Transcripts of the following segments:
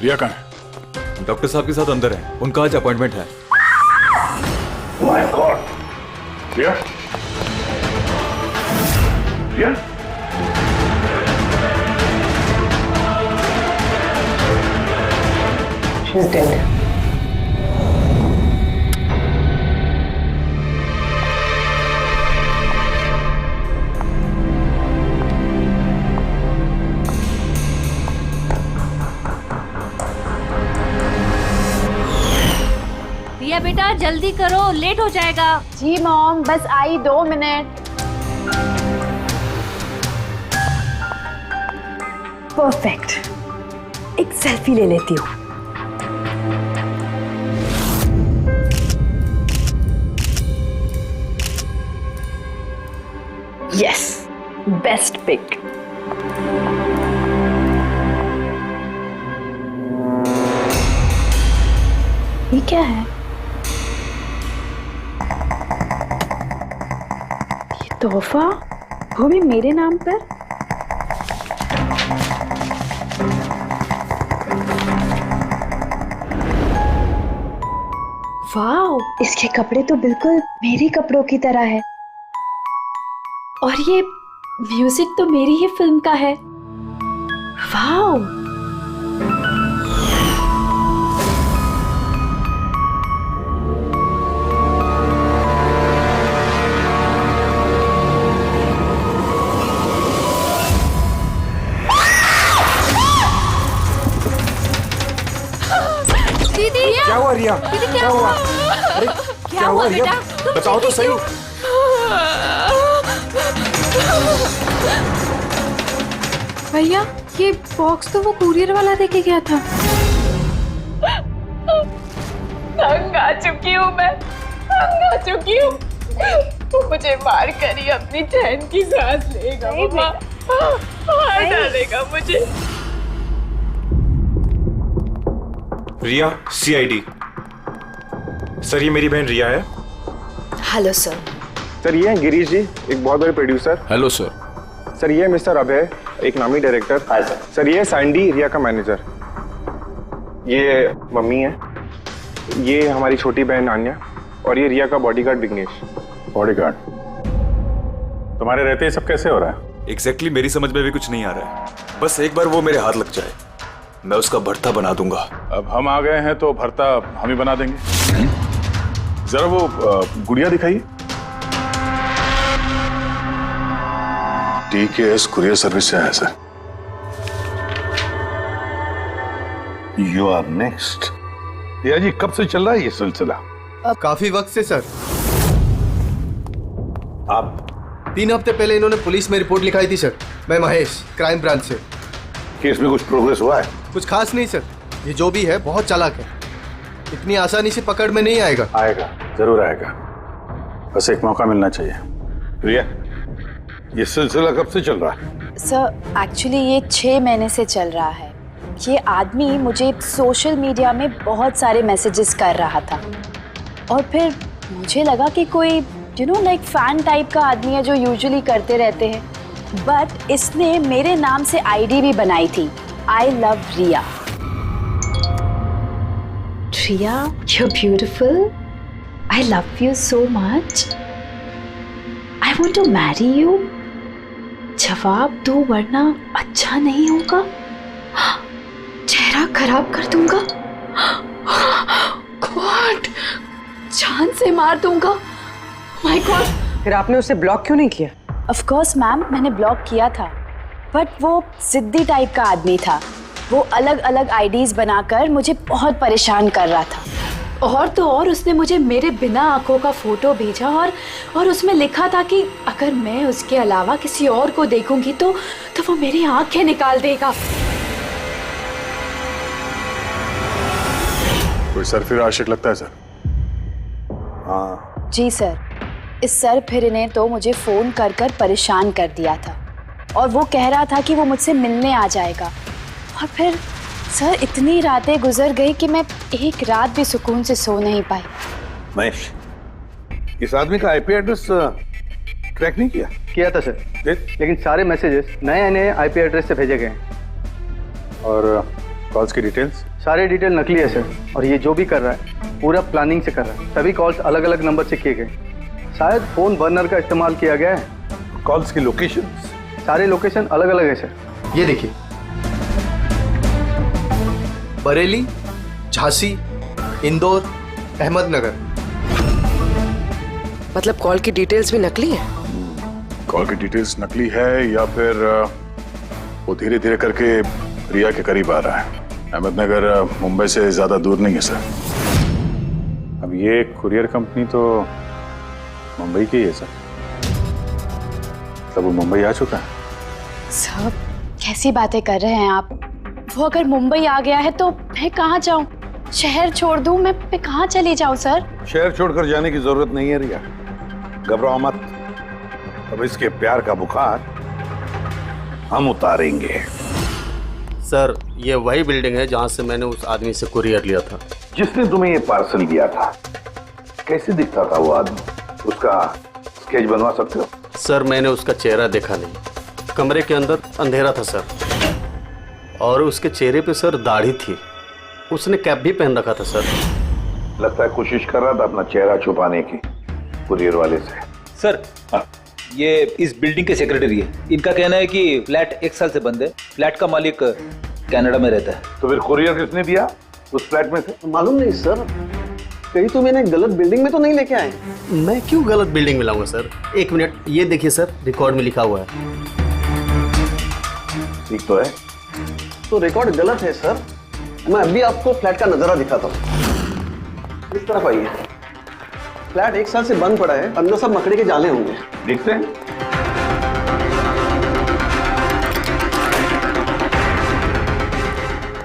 रिया कहाँ है? डॉक्टर साहब के साथ अंदर है, उनका आज अपॉइंटमेंट है। My god. Riya? Riya? She's dead. Riya बेटा जल्दी करो, लेट हो जाएगा। जी मॉम, बस आई 2 मिनट। परफेक्ट, एक सेल्फी ले लेती हूँ। Yes, best pick. ये क्या है? ये तोहफा, वो भी मेरे नाम पर। वाओ, इसके कपड़े तो बिल्कुल मेरे कपड़ों की तरह है। और ये म्यूजिक तो मेरी ही फिल्म का है। वाओ, दीदी क्या हुआ रिया? दीदी क्या हुआ? अरे क्या हुआ रिया? बेटा? बताओ तो सही। भैया ये बॉक्स तो वो कुरियर वाला देके गया था। तंग आ चुकी हूँ मैं, तंग आ चुकी हूँ। तू मुझे मार कर ही अपनी चैन की सांस लेगा मम्मा, मार डालेगा मुझे। रिया, सीआईडी। सर ये मेरी बहन रिया है। Hello sir. सर ये हैं गिरीश जी, एक बहुत बड़े प्रोड्यूसर। Hello sir. सर ये है मिस्टर अभय, एक नामी डायरेक्टर। Hi sir. सर ये है सैंडी, रिया का मैनेजर। ये मम्मी है, ये हमारी छोटी बहन आन्या, और ये रिया का बॉडीगार्ड विघ्नेश। बॉडीगार्ड? तुम्हारे रहते ही सब कैसे हो रहा है? एग्जैक्टली मेरी समझ में भी कुछ नहीं आ रहा है। बस एक बार वो मेरे हाथ लग जाए, मैं उसका भर्ता बना दूंगा। अब हम आ गए हैं तो भरता हम ही बना देंगे। जरा वो गुड़िया दिखाइए। DKS कुरियर सर्विस से आया sir. You are next. Riya ji कब से चल रहा है ये सिलसिला? काफी वक्त से सर। आप 3 हफ्ते पहले इन्होंने पुलिस में रिपोर्ट लिखाई थी सर। मैं महेश, क्राइम ब्रांच से। केस में कुछ प्रोग्रेस हुआ है? कुछ खास नहीं सर, ये जो भी है बहुत चालाक है, इतनी आसानी से पकड़ में नहीं आएगा। आएगा, जरूर आएगा, बस एक मौका मिलना चाहिए। रिया ये सिलसिला कब से चल रहा है? सर एक्चुअली ये 6 महीने से चल रहा है। ये आदमी मुझे सोशल मीडिया में बहुत सारे मैसेजेस कर रहा था, और फिर मुझे लगा कि कोई लाइक फैन टाइप का आदमी है जो यूजुअली करते रहते हैं। बट इसने मेरे नाम से आईडी भी बनाई थी, I love Riya. Riya, you're beautiful. I love you so much. I want to marry you. जवाब दो वरना अच्छा नहीं होगा, चेहरा खराब कर दूंगा, गॉड जान से मार दूंगा। My God. फिर आपने उसे ब्लॉक क्यों नहीं किया? ऑफ कोर्स मैम, मैंने ब्लॉक किया था, बट वो जिद्दी टाइप का आदमी था। वो अलग अलग आईडीज बनाकर मुझे बहुत परेशान कर रहा था। और तो और उसने मुझे मेरे बिना आंखों का फोटो भेजा, और उसमें लिखा था कि अगर मैं उसके अलावा किसी और को देखूंगी तो वो मेरी आंखें निकाल देगा। कोई सरफिर आशिक लगता है सर। हाँ जी सर, इस सर फिर ने तो मुझे फोन कर कर परेशान कर दिया था, और वो कह रहा था कि वो मुझसे मिलने आ जाएगा। और फिर सर इतनी रातें गुजर गई कि मैं एक रात भी सुकून से सो नहीं पाई। महेश, इस आदमी का आईपी एड्रेस ट्रैक नहीं किया? किया था सर, लेकिन सारे मैसेजेस नए नए आईपी एड्रेस से भेजे गए हैं। और कॉल्स की डिटेल्स? सारे डिटेल नकली है सर, और ये जो भी कर रहा है पूरा प्लानिंग से कर रहा है। सभी कॉल्स अलग अलग नंबर से किए गए, शायद फोन बर्नर का इस्तेमाल किया गया है। कॉल्स की लोकेशन? सारे लोकेशन अलग अलग है सर। ये देखिए, बरेली, झांसी, इंदौर, अहमदनगर। मतलब कॉल की डिटेल्स भी नकली है? कॉल की डिटेल्स नकली है या फिर वो धीरे धीरे करके रिया के करीब आ रहा है। अहमदनगर मुंबई से ज्यादा दूर नहीं है सर। अब ये कुरियर कंपनी तो मुंबई की है सर। तब वो मुंबई आ चुका है। सर कैसी बातें कर रहे हैं आप? वो अगर मुंबई आ गया है तो मैं कहाँ जाऊँ? शहर छोड़ दूँ? मैं कहाँ चली जाऊँ सर? शहर छोड़कर जाने की जरूरत नहीं है रिया, घबराओ मत। अब इसके प्यार का बुखार हम उतारेंगे। सर ये वही बिल्डिंग है जहाँ से मैंने उस आदमी से कुरियर लिया था। जिसने तुम्हें ये पार्सल दिया था, कैसे दिखता था वो आदमी? उसका स्केच बनवा सकते हो? सर मैंने उसका चेहरा देखा नहीं, कमरे के अंदर अंधेरा था सर, और उसके चेहरे पे सर दाढ़ी थी। उसने कैप भी पहन रखा था सर। लगता है कोशिश कर रहा था अपना चेहरा छुपाने की कुरियर वाले से। सर ये इस बिल्डिंग के सेक्रेटरी है। इनका कहना है कि फ्लैट 1 साल से बंद है। फ्लैट का मालिक कनाडा में रहता है। तो फिर कुरियर किसने दिया उस फ्लैट में से? मालूम नहीं सर, कहीं तो मैंने गलत बिल्डिंग में तो नहीं लेके आए। मैं क्यों गलत बिल्डिंग में लाऊंगा सर? 1 मिनट, ये देखिए सर, रिकॉर्ड में लिखा हुआ है। ठीक तो है? तो रिकॉर्ड गलत है सर। मैं अभी आपको फ्लैट का नजारा दिखाता हूँ। इस तरफ आइए। फ्लैट 1 साल से बंद पड़ा है, अंदर सब मकड़ी के जाले होंगे। देखते हैं।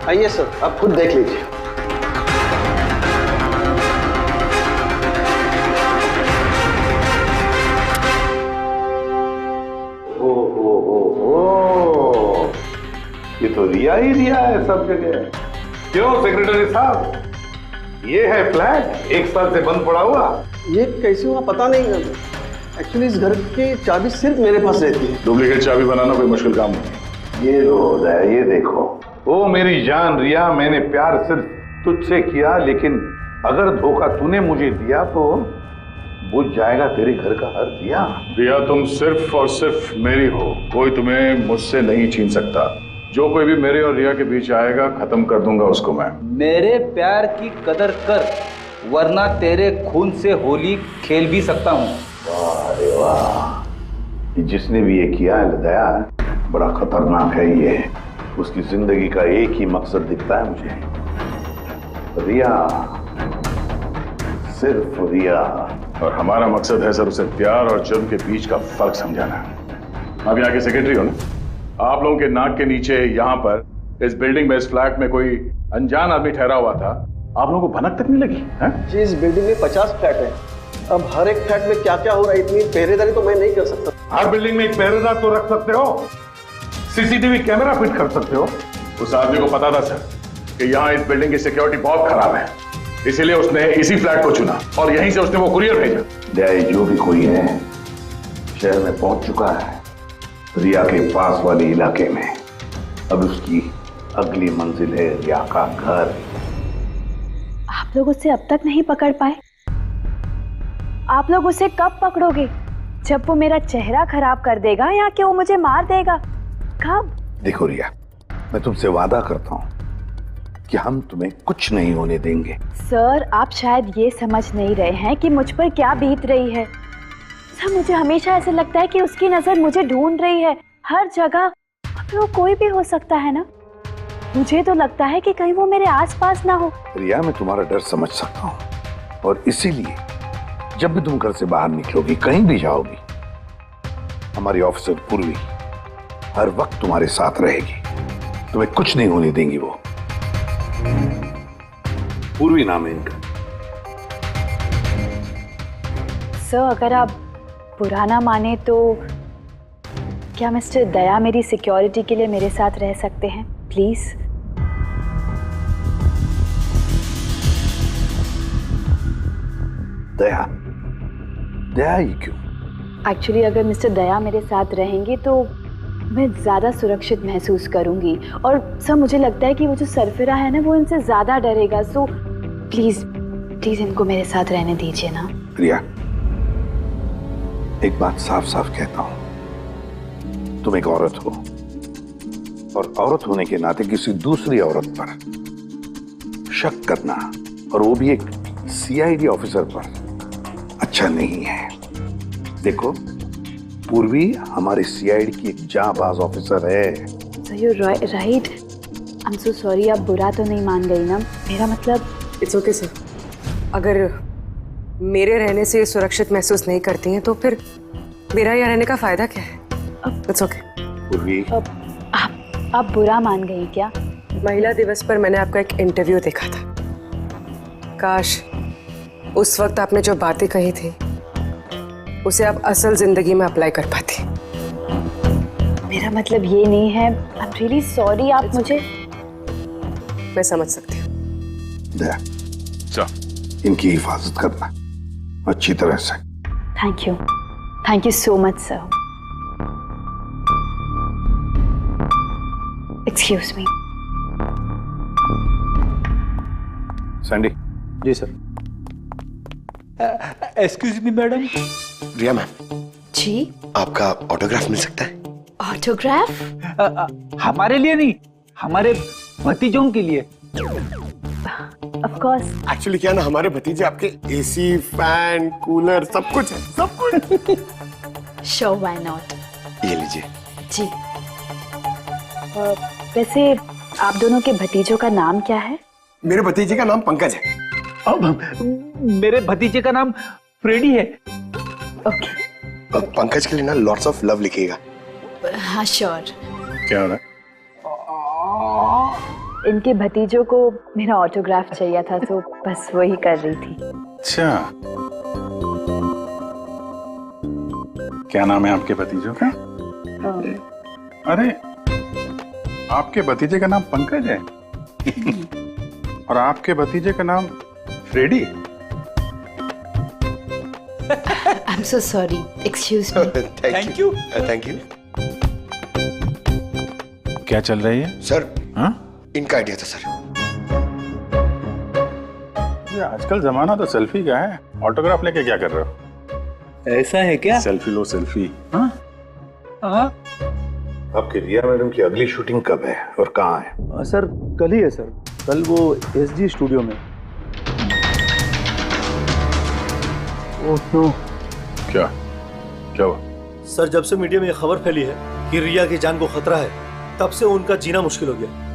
आइए सर, आप खुद देख लीजिए। ये तो रिया ही रिया है सब जगह। क्यों सेक्रेटरी साहब, ये है फ्लैट 1 साल से बंद पड़ा हुआ? ये कैसे हुआ पता नहीं। एक्चुअली इस घर की चाबी सिर्फ मेरे पास रहती है। डुप्लीकेट चाबी बनाना कोई मुश्किल काम नहीं। ये रोज है, ये देखो। ओ मेरी जान रिया, मैंने प्यार सिर्फ तुझसे किया, लेकिन अगर धोखा तूने मुझे दिया तो बुझ जाएगा तेरे घर का हर दिया। रिया तुम सिर्फ और सिर्फ मेरी हो, कोई तुम्हें मुझसे नहीं छीन सकता। जो कोई भी मेरे और रिया के बीच आएगा खत्म कर दूंगा उसको मैं। मेरे प्यार की कदर कर, वरना तेरे खून से होली खेल भी सकता हूँ। वाह रे वाह, जिसने भी ये किया है दया, बड़ा खतरनाक है ये। उसकी जिंदगी का एक ही मकसद दिखता है मुझे, रिया, सिर्फ रिया। और हमारा मकसद है सर उसे प्यार और जुर्म के बीच का फर्क समझाना। आप यहाँ के सेक्रेटरी हो ना? आप लोगों के नाक के नीचे यहाँ पर इस बिल्डिंग में, इस फ्लैट में कोई अनजान आदमी ठहरा हुआ था, आप लोगों को भनक तक नहीं लगी है? जी इस बिल्डिंग में 50 फ्लैट है। अब हर एक फ्लैट में क्या क्या हो रहा है, इतनी पहरेदारी तो मैं नहीं कर सकता। हर बिल्डिंग में एक पहरेदार तो रख सकते हो, सीसीटीवी कैमरा फिट कर सकते हो। उस आदमी को पता था सर कि यहाँ इस बिल्डिंग की सिक्योरिटी बहुत खराब है, इसीलिए उसने इसी फ्लैट को चुना और यहीं से उसने वो कुरियर भेजा। दया जो भी कोई है शहर में पहुंच चुका है, रिया के पास वाले इलाके में। अब उसकी अगली मंजिल है रिया का घर। आप लोग उसे अब तक नहीं पकड़ पाए? आप लोग उसे कब पकड़ोगे? जब वो मेरा चेहरा खराब कर देगा या कि वो मुझे मार देगा? कब? देखो रिया, मैं तुमसे वादा करता हूं कि हम तुम्हें कुछ नहीं होने देंगे। सर आप शायद ये समझ नहीं रहे हैं कि मुझ पर क्या बीत रही है। सर मुझे हमेशा ऐसे लगता है कि उसकी नजर मुझे ढूंढ रही है हर जगह। वो कोई भी हो सकता है ना? मुझे तो लगता है कि कहीं वो मेरे आसपास ना हो। रिया मैं तुम्हारा डर समझ सकता हूं, और इसीलिए जब भी तुम घर से बाहर निकलोगी, कहीं भी जाओगी, हमारी ऑफिसर पूर्वी हर वक्त तुम्हारे साथ रहेगी। तुम्हें कुछ नहीं होने देंगी वो। पूर्वी नाम है इनका। सर अगर आप पुराना माने तो क्या मिस्टर दया मेरी सिक्योरिटी के लिए मेरे साथ रह सकते हैं प्लीज? दया? दया ही क्यों? एक्चुअली अगर मिस्टर दया मेरे साथ रहेंगे तो मैं ज़्यादा सुरक्षित महसूस करूंगी। और सर मुझे लगता है कि वो जो सरफिरा है ना वो इनसे ज़्यादा डरेगा। सो प्लीज़ प्लीज़ इनको मेरे साथ रहने दीजिए ना। रिया, एक बात साफ साफ कहता हूं, तुम एक औरत हो और औरत होने के नाते किसी दूसरी औरत पर शक करना, और वो भी एक सीआईडी ऑफिसर पर, अच्छा नहीं है। देखो, पूर्वी हमारे सीआईडी की एक जांबाज ऑफिसर है। Sir you right. I am so sorry. आप बुरा तो नहीं मान गई ना? मेरा मतलब इट्स ओके सर। अगर मेरे रहने से सुरक्षित महसूस नहीं करती हैं तो फिर मेरा यहाँ रहने का फायदा क्या है? It's okay. पूर्वी, आप बुरा मान गई क्या? महिला दिवस पर मैंने आपका एक इंटरव्यू देखा था। काश उस वक्त आपने जो बातें कही थी उसे आप असल जिंदगी में अप्लाई कर पाती। मेरा मतलब ये नहीं है। आई एम रियली सॉरी। आप मुझे मैं समझ सकती हूँ। इनकी हिफाजत करना अच्छी तरह से। Thank you so much sir. Excuse me. Sandy. जी sir. Excuse me madam. Riya ma'am ji, आपका ऑटोग्राफ मिल सकता है? ऑटोग्राफ? हमारे लिए नहीं, हमारे भतीजों के लिए। Of course. एक्चुअली क्या ना, हमारे भतीजे आपके एसी, फैन, कूलर सब कुछ है, सब कुछ। Show why not. ये लीजिए। जी। वैसे आप दोनों के भतीजों का नाम क्या है? मेरे भतीजे का नाम पंकज है। मेरे भतीजे का नाम फ्रेडी है। ओके। पंकज के लिए ना लॉट्स ऑफ लव लिखिएगा। हाँ श्योर। क्या हो रहा है? इनके भतीजों को मेरा ऑटोग्राफ चाहिए था तो बस वही कर रही थी। अच्छा, क्या नाम है आपके भतीजों का? अरे, आपके भतीजे का नाम पंकज है और आपके भतीजे का नाम Freddy. I am so sorry. Excuse me. Thank you. Thank you. क्या चल रही है सर? हाँ? इनका आइडिया था सर। ये आजकल जमाना तो सेल्फी का है, ऑटोग्राफ लेके क्या कर रहे हो? ऐसा है क्या? सेल्फी लो सेल्फी। हाँ? हाँ? आपकी रिया मैडम की अगली शूटिंग कब है और कहाँ है? सर कल ही है सर। कल वो एसजी स्टूडियो में। Oh no. क्या हुआ? सर जब से मीडिया में ये खबर फैली है कि रिया की जान को खतरा है, तब से उनका जीना मुश्किल हो गया।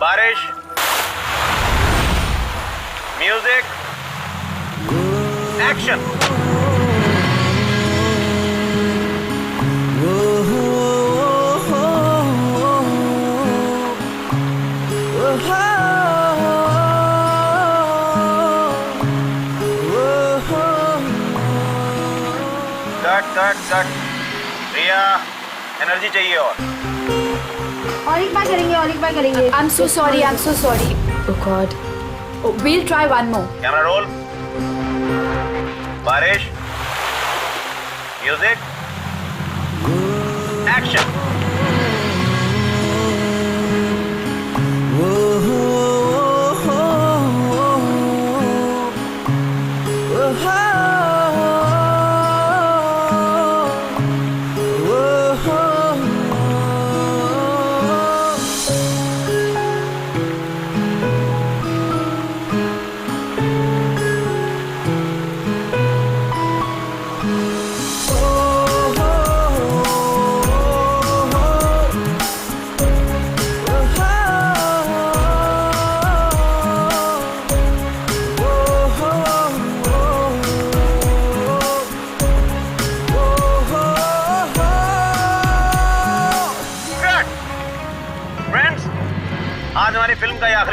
बारिश, म्यूजिक, एक्शन। कट। रिया, एनर्जी चाहिए और एक बार करेंगे। I'm so sorry. Oh God. We'll try one more. Camera roll. बारिश, म्यूजिक, एक्शन।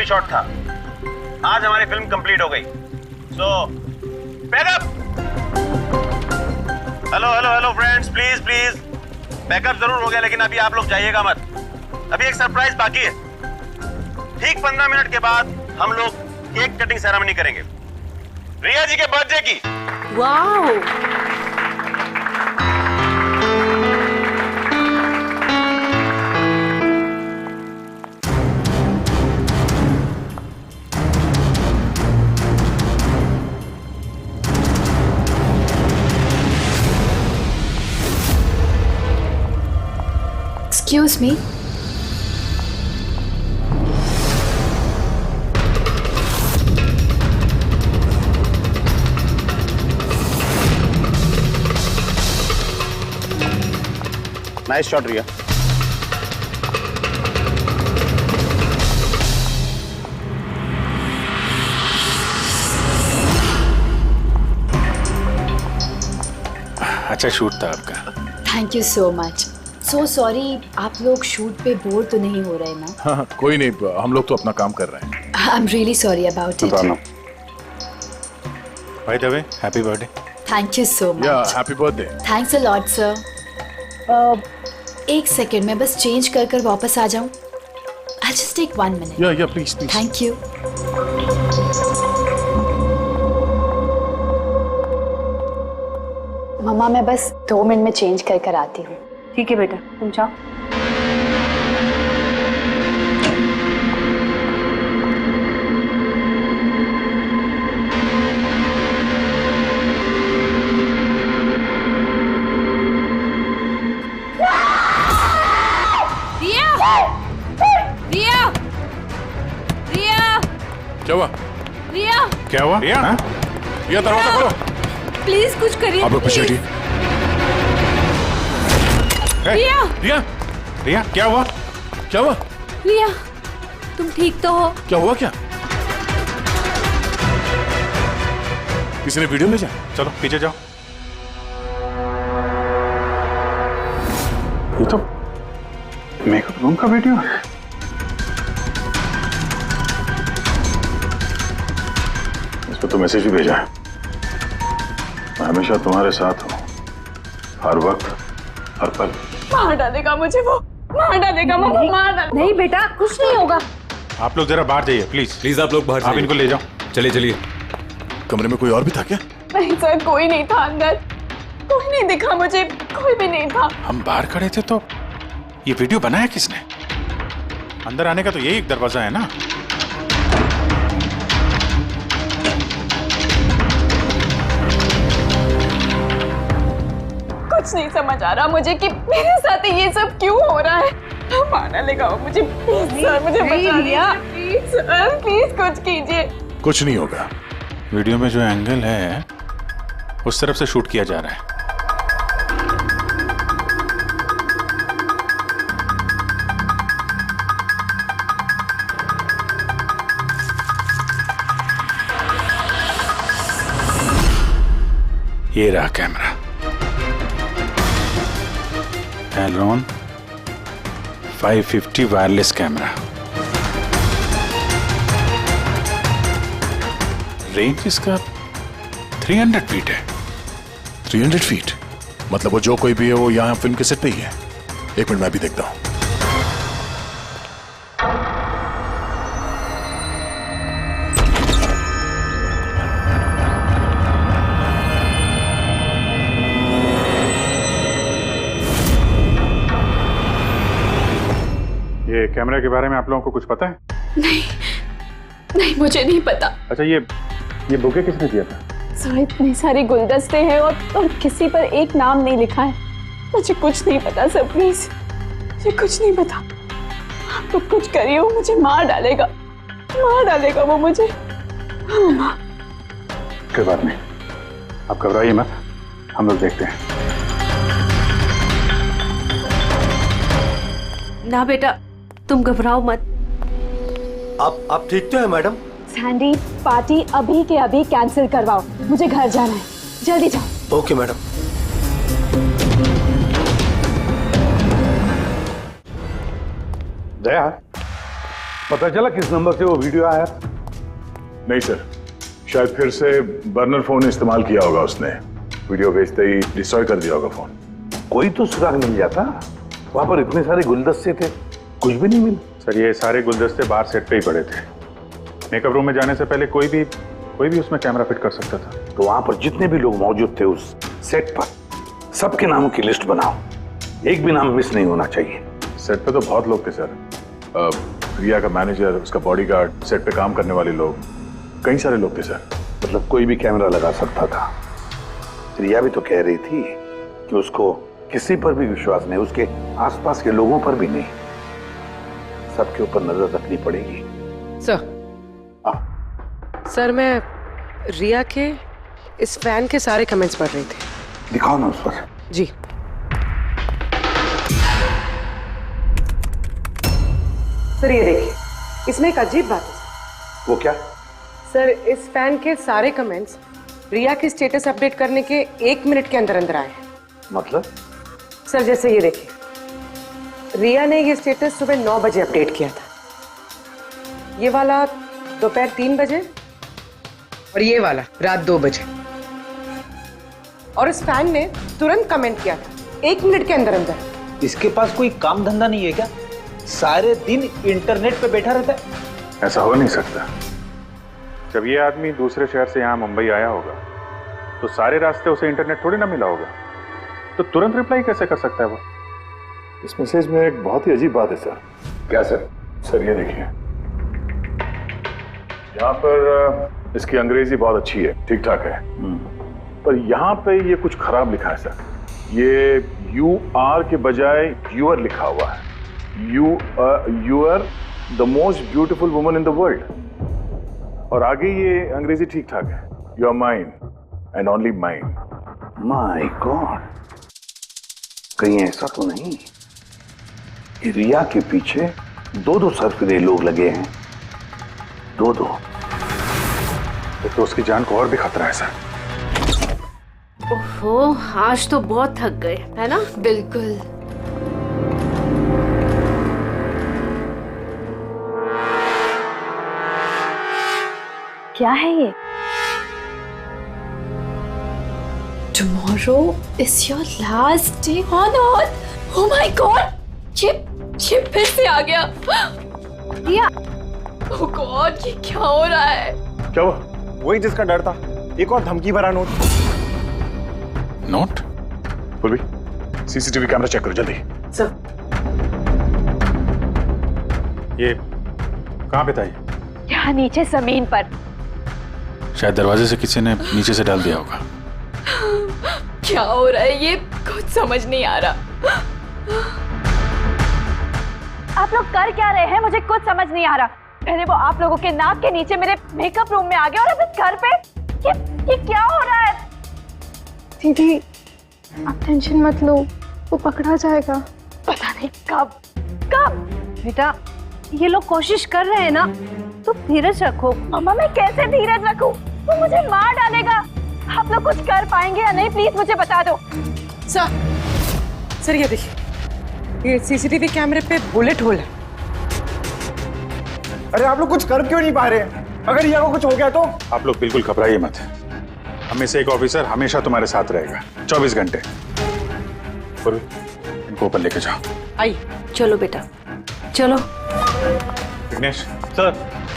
शॉट था। आज हमारी फिल्म कंप्लीट हो गई। So pack up. Hello hello hello friends, please please pack up जरूर हो गया, लेकिन अभी आप लोग जाइएगा मत। अभी एक सरप्राइज बाकी है। ठीक 15 मिनट के बाद हम लोग केक कटिंग सेरेमनी करेंगे, रिया जी के बर्थडे की। Wow, excuse me, nice shot Riya. अच्छा शूट था आपका। Thank you so much. So sorry, आप लोग शूट पे बोर तो नहीं हो रहे ना? हाँ कोई नहीं, हम लोग तो अपना काम कर रहे हैं। I am really sorry about it. By the way, happy birthday. Thank you so much. Yeah happy birthday. Thanks a lot sir. एक सेकेंड, मैं बस चेंज कर कर वापस आ जाऊं। I just take 1 minute. Yeah please please. Thank you. मम्मा, मैं बस 2 मिनट में चेंज कर कर आती हूँ। ठीक है बेटा, तुम जाओ। रिया, रिया, क्या हुआ? रिया, क्या हुआ? रिया, रिया दरवाजा खोलो। प्लीज कुछ करिए। आप लोग पीछे हटिए। रिया, रिया, रिया क्या हुआ? क्या हुआ? रिया, तुम ठीक तो हो? क्या हुआ? क्या किसी ने वीडियो भेजा? चलो पीछे जाओ। ये तो मेकअप रूम का वीडियो है। इस पर तो मैसेज भी भेजा है, मैं हमेशा तुम्हारे साथ हूँ, हर वक्त हर पल। मार डालेगा मुझे वो, मार डालेगा मम्मा, मार डालेगा। नहीं बेटा, कुछ नहीं होगा। आप लोग जरा बाहर जाइए प्लीज। प्लीज आप लोग बाहर आप इनको ले जाओ। चलिए चलिए। कमरे में कोई और भी था क्या? नहीं सर, कोई नहीं था अंदर, कोई नहीं दिखा मुझे, कोई भी नहीं था। हम बाहर खड़े थे तो ये वीडियो बनाया किसने? अंदर आने का तो यही एक दरवाजा है ना। कुछ नहीं समझ आ रहा मुझे कि मेरे साथ ये सब क्यों हो रहा है। मार डालेगा वो मुझे। प्लीज सर, मुझे बचा दिया। प्लीज सर, प्लीज कुछ कीजिए। कुछ नहीं होगा। वीडियो में जो एंगल है उस तरफ से शूट किया जा रहा है। ये रहा कैमरा, एलोन 550 वायरलेस कैमरा। रेंज इसका 300 फीट है। 300 फीट मतलब वो जो कोई भी है वो यहाँ फिल्म के सेट पे ही है। एक मिनट मैं भी देखता हूँ। ये कैमरा के बारे में आप लोगों को कुछ पता है? नहीं नहीं, मुझे नहीं पता। अच्छा ये बुके किसने दिया था? सर, इतने सारे गुलदस्ते हैं और किसी पर एक नाम नहीं लिखा है। मुझे कुछ नहीं पता सर, प्लीज मुझे कुछ नहीं पता। आप लोग कुछ करिए, वो मुझे मार डालेगा वो मुझे। हाँ, कोई बात नहीं, आप घबराइए मत, हम लोग देखते हैं। ना बेटा, तुम घबराओ मत। आप ठीक तो है मैडम? सैंडी, पार्टी अभी के अभी कैंसिल करवाओ, मुझे घर जाना है, जल्दी जाओ। Okay madam. दया, पता चला किस नंबर से वो वीडियो आया? नहीं सर, शायद फिर से बर्नर फोन इस्तेमाल किया होगा उसने। वीडियो भेजते ही डिस्ट्रॉय कर दिया होगा फोन। कोई तो सुराग मिल जाता। वहां पर इतने सारे गुलदस्ते थे, कुछ भी नहीं मिला। सर ये सारे गुलदस्ते बाहर सेट पे ही पड़े थे। मेकअप रूम में जाने से पहले कोई भी उसमें कैमरा फिट कर सकता था। तो वहां पर जितने भी लोग मौजूद थे उस सेट पर, सबके नामों की लिस्ट बनाओ, एक भी नाम मिस नहीं होना चाहिए। सेट पे तो बहुत लोग थे सर। रिया का मैनेजर, उसका बॉडीगार्ड, सेट पे काम करने वाले लोग, कई सारे लोग थे सर। मतलब कोई भी कैमरा लगा सकता था। रिया भी तो कह रही थी कि उसको किसी पर भी विश्वास नहीं, उसके आसपास के लोगों पर भी नहीं, सबके ऊपर नजर रखनी पड़ेगी। सर मैं रिया के इस फैन के सारे कमेंट्स पढ़ रही थी। दिखाओ ना उस पर। जी। सर ये देखिए, इसमें एक अजीब बात है। वो क्या? सर इस फैन के सारे कमेंट्स रिया की स्टेटस अपडेट करने के 1 मिनट के अंदर अंदर आए हैं। मतलब? सर जैसे ये देखिए, रिया ने ये स्टेटस सुबह 9 बजे अपडेट किया था, ये वाला दोपहर 3 बजे और ये वाला रात 2 बजे। और इस फैन ने तुरंत कमेंट किया था 1 मिनट के अंदर अंदर। इसके पास कोई काम धंधा नहीं है क्या? सारे दिन इंटरनेट पे बैठा रहता है। ऐसा हो नहीं सकता। जब ये आदमी दूसरे शहर से यहाँ मुंबई आया होगा तो सारे रास्ते उसे इंटरनेट थोड़ी ना मिला होगा, तो तुरंत रिप्लाई कैसे कर सकता है वो? इस मैसेज में एक बहुत ही अजीब बात है सर। क्या सर? सर ये देखिए, यहाँ पर इसकी अंग्रेजी बहुत अच्छी है, ठीक ठाक है, पर यहाँ पे ये कुछ खराब लिखा है सर। ये यू आर के बजाय यूर लिखा हुआ है। You are the most beautiful woman in the world. और आगे ये अंग्रेजी ठीक ठाक है, you are mine and only mine. My god, कहीं ऐसा तो नहीं कि रिया के पीछे 2 सरफिरे लोग लगे हैं? 2। तो उसकी जान को और भी खतरा है सर। ओहो, आज तो बहुत थक गए, है ना? बिल्कुल। क्या है ये? Tomorrow is your last day on earth. Oh my God! ये फिर से आ गया। रिया, oh God, ये क्या हो रहा है? क्या हुआ? वही जिसका डर था, एक और धमकी भरा नोट। नोट? बोल भी, सीसीटीवी कैमरा चेक करो जल्दी। सर ये कहाँ पे था ये? यहाँ नीचे जमीन पर। शायद दरवाजे से किसी ने नीचे से डाल दिया होगा। क्या हो रहा है ये कुछ समझ नहीं आ रहा। आप लोग कर क्या रहे हैं मुझे कुछ समझ नहीं आ रहा। पहले वो आप लोगों के नाक के नीचे मेरे मेकअप रूम में आ गया और अब इस घर पे ये क्या हो रहा है? दीदी आप टेंशन मत लो, वो पकड़ा जाएगा। पता नहीं कब कब। बेटा ये लोग कोशिश कर रहे हैं ना, तो धीरज रखो। मम्मा मैं कैसे धीरज रखूं? वो मुझे मार डालेगा। आप लोग कुछ कर पाएंगे या नहीं प्लीज मुझे बता दो। सर ये देखिए, ये सीसीटीवी कैमरे पे बुलेट होल है। अरे आप लोग कुछ कर क्यों नहीं पा रहे? अगर रिया को कुछ हो गया तो? आप लोग बिल्कुल घबराइए मत। हमें से एक ऑफिसर हमेशा तुम्हारे साथ रहेगा 24 घंटे। इनको ऊपर लेके जाओ। आई चलो बेटा चलो। विघ्नेश सर,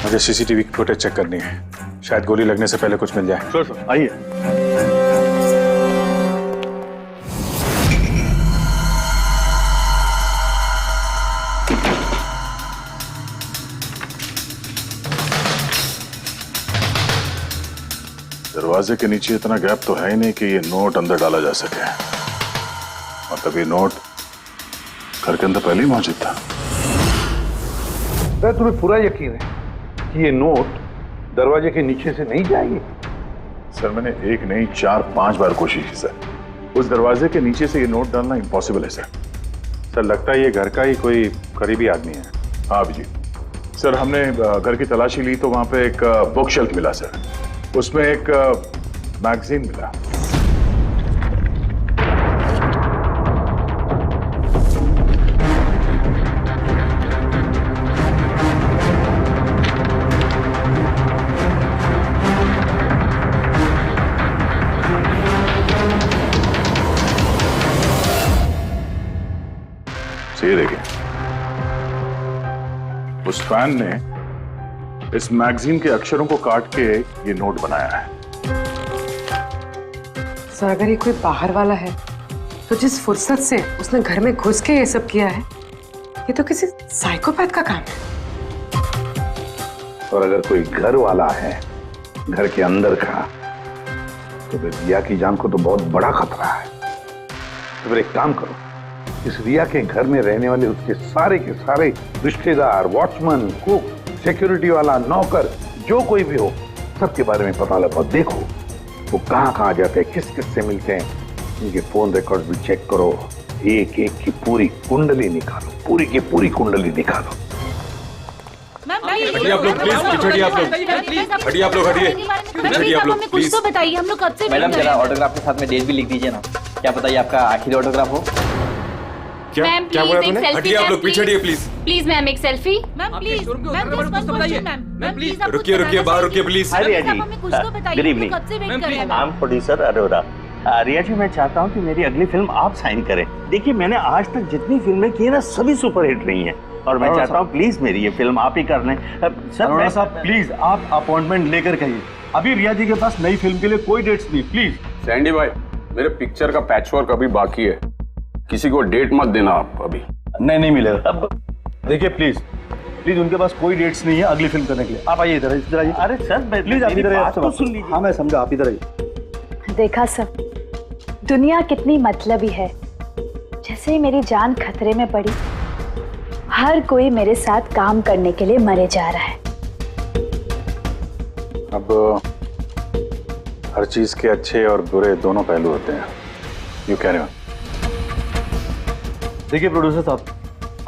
मुझे सीसीटीवी की फुटेज चेक करनी है, शायद गोली लगने से पहले कुछ मिल जाए। सर आइए। दरवाजे के नीचे इतना गैप तो है ही नहीं कि ये नोट अंदर डाला जा सके, और तभी नोट घर के अंदर पहले ही मौजूद था। तुम्हें पूरा यकीन है कि ये नोट दरवाजे के नीचे से नहीं जाएगी? सर मैंने एक नहीं 4-5 बार कोशिश की सर। उस दरवाजे के नीचे से ये नोट डालना इम्पॉसिबल है सर। सर लगता है ये घर का ही कोई करीबी आदमी है। हाँ जी सर, हमने घर की तलाशी ली तो वहां पे एक बुक शेल्फ मिला सर, उसमें एक मैगजीन मिला। फैन ने इस मैगजीन के अक्षरों को काट के ये नोट बनाया है। सर अगर ये कोई बाहर वाला है तो जिस फुर्सत से उसने घर में घुस के ये सब किया है, ये तो किसी साइकोपैथ का काम है। और अगर कोई घर वाला है, घर के अंदर का, तो फिर रिया की जान को तो बहुत बड़ा खतरा है। तो फिर एक काम करो, इस रिया के घर में रहने वाले उसके सारे के सारे रिश्तेदार, वॉचमैन, कुक, सिक्योरिटी वाला, नौकर, जो कोई भी हो, सबके बारे में पता लगाओ। देखो वो कहाँ कहाँ जाते हैं, किस किस से मिलते हैं, इनके फोन रिकॉर्ड भी चेक करो। एक एक की पूरी कुंडली निकालो, पूरी की पूरी कुंडली निकालो। हटिए आप लोग प्लीज, हटिए आप लोग, हटिए आप लोग, हटिए आप लोग प्लीज। तो बताइए, हम लोग कब से मैडम जरा ऑटोग्राफ के साथ में डेट भी लिख दीजिए ना, क्या पता ये आपका आखिरी ऑटोग्राफ हो। क्या क्या बोला तूने? हटिए आप लोग, पीछे हटिए प्लीज। प्लीज मैम एक selfie. Ma'am please, ma'am please रुकिए रुकिए, बाहर रुकिए please. Hi Riya ji, good evening. I am producer Arora. Riya ji, मैं चाहता हूँ कि मेरी अगली फिल्म आप साइन करें। देखिए मैंने आज तक जितनी फिल्में की है ना, सभी सुपरहिट रही हैं, और मैं चाहता हूँ प्लीज मेरी ये फिल्म आप ही कर लें। सर अरोरा साहब प्लीज आप अपॉइंटमेंट लेकर कहिए, अभी रिया जी के पास नई फिल्म के लिए कोई डेट्स नहीं। प्लीज सैंडी भाई, मेरे पिक्चर का पैचवर्क अभी बाकी है, किसी को डेट मत देना आप अभी। नहीं मिलेगा। देखिए प्लीज प्लीज उनके पास कोई डेट्स नहीं है अगली फिल्म करने के लिए। आप आइए इधर, इधर आइए। अरे सर प्लीज आप इधर बात तो सुन लीजिए। हाँ मैं समझा, आप इधर आइए। देखा सब, दुनिया कितनी मतलबी है। जैसे ही मेरी जान खतरे में पड़ी, हर कोई मेरे साथ काम करने के लिए मरे जा रहा है। अब हर चीज के अच्छे और बुरे दोनों पहलू होते हैं। यू कह रहे हो? देखिए प्रोड्यूसर साहब,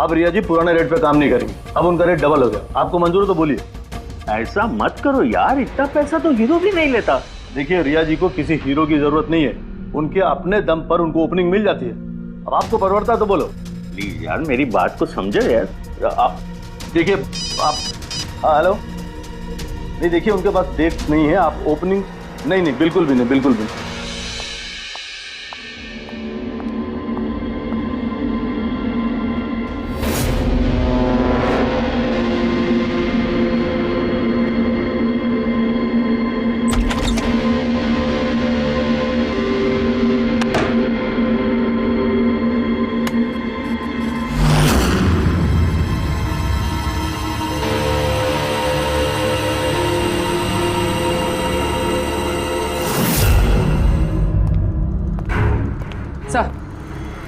अब रिया जी पुराने रेट पे काम नहीं करेंगे, अब उनका रेट डबल हो गया। आपको मंजूर है तो बोलिए। ऐसा मत करो यार, इतना पैसा तो हीरो भी नहीं लेता। देखिए रिया जी को किसी हीरो की जरूरत नहीं है, उनके अपने दम पर उनको ओपनिंग मिल जाती है। अब आपको परवड़ता है तो बोलो। प्लीज यार मेरी बात को समझो यार। आप देखिए, आप हेलो, नहीं देखिए उनके पास डेट नहीं है। आप ओपनिंग नहीं, बिल्कुल भी नहीं, बिल्कुल भी नहीं।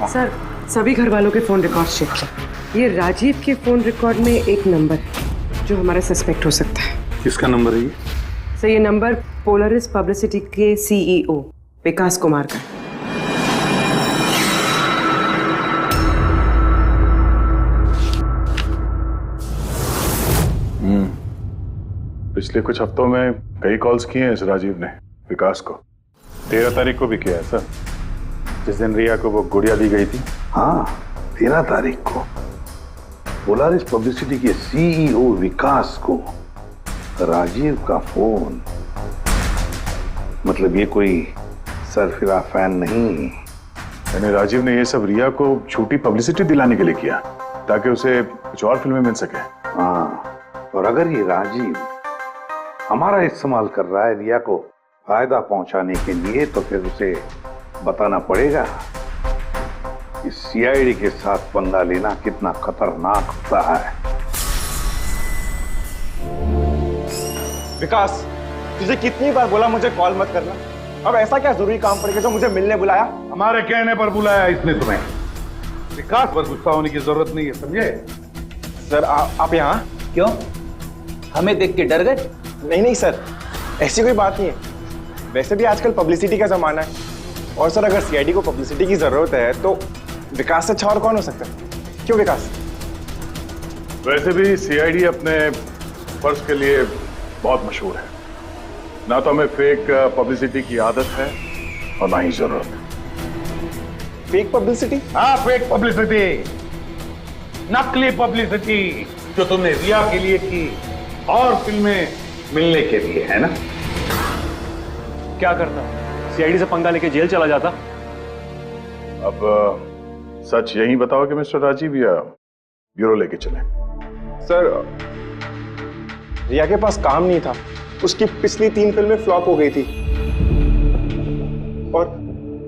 सर सभी घर वालों के फोन रिकॉर्ड चेक करो। ये राजीव के फोन रिकॉर्ड में एक नंबर है जो हमारा सस्पेक्ट हो सकता है। किसका नंबर है ये? सर ये नंबर पोलरिस पब्लिसिटी के सीईओ विकास कुमार का। पिछले कुछ हफ्तों में कई कॉल्स किए हैं इस राजीव ने विकास को। 13 तारीख को भी किया है सर, जिस दिन रिया को वो गुड़िया दी गई थी। हाँ 13 तारीख को पोलारिस पब्लिसिटी के सीईओ विकास को राजीव का फोन। मतलब ये कोई सरफिरा फैन नहीं। यानी राजीव ने ये सब रिया को झूठी पब्लिसिटी दिलाने के लिए किया ताकि उसे कुछ और फिल्में मिल सके। हाँ, और अगर ये राजीव हमारा इस्तेमाल कर रहा है रिया को फायदा पहुंचाने के लिए, तो फिर उसे बताना पड़ेगा कि सीआईडी के साथ पंगा लेना कितना खतरनाक होता है। विकास, तुझे कितनी बार बोला मुझे कॉल मत करना। अब ऐसा क्या जरूरी काम पड़ गया जो मुझे मिलने बुलाया? हमारे कहने पर बुलाया इसने तुम्हें। विकास पर गुस्सा होने की जरूरत नहीं है, समझे? सर आप यहाँ क्यों? हमें देख के डर गए? नहीं सर, ऐसी कोई बात नहीं है। वैसे भी आजकल पब्लिसिटी का जमाना है, और सर अगर सीआईडी को पब्लिसिटी की जरूरत है तो विकास से अच्छा और कौन हो सकता है? क्यों विकास? वैसे भी सीआईडी अपने फर्ज के लिए बहुत मशहूर है। ना तो हमें फेक पब्लिसिटी की आदत है और ना ही जरूरत। Fake publicity? हाँ, फेक पब्लिसिटी, नकली पब्लिसिटी जो तुमने रिया के लिए की और फिल्में मिलने के लिए, है ना? क्या करता? सीआईडी से पंगा लेके जेल चला जाता। अब सच यही बताओ कि मिस्टर राजीव या ब्यूरो लेके चले। सर रिया के पास काम नहीं था, उसकी पिछली 3 फिल्में फ्लॉप हो गई थी और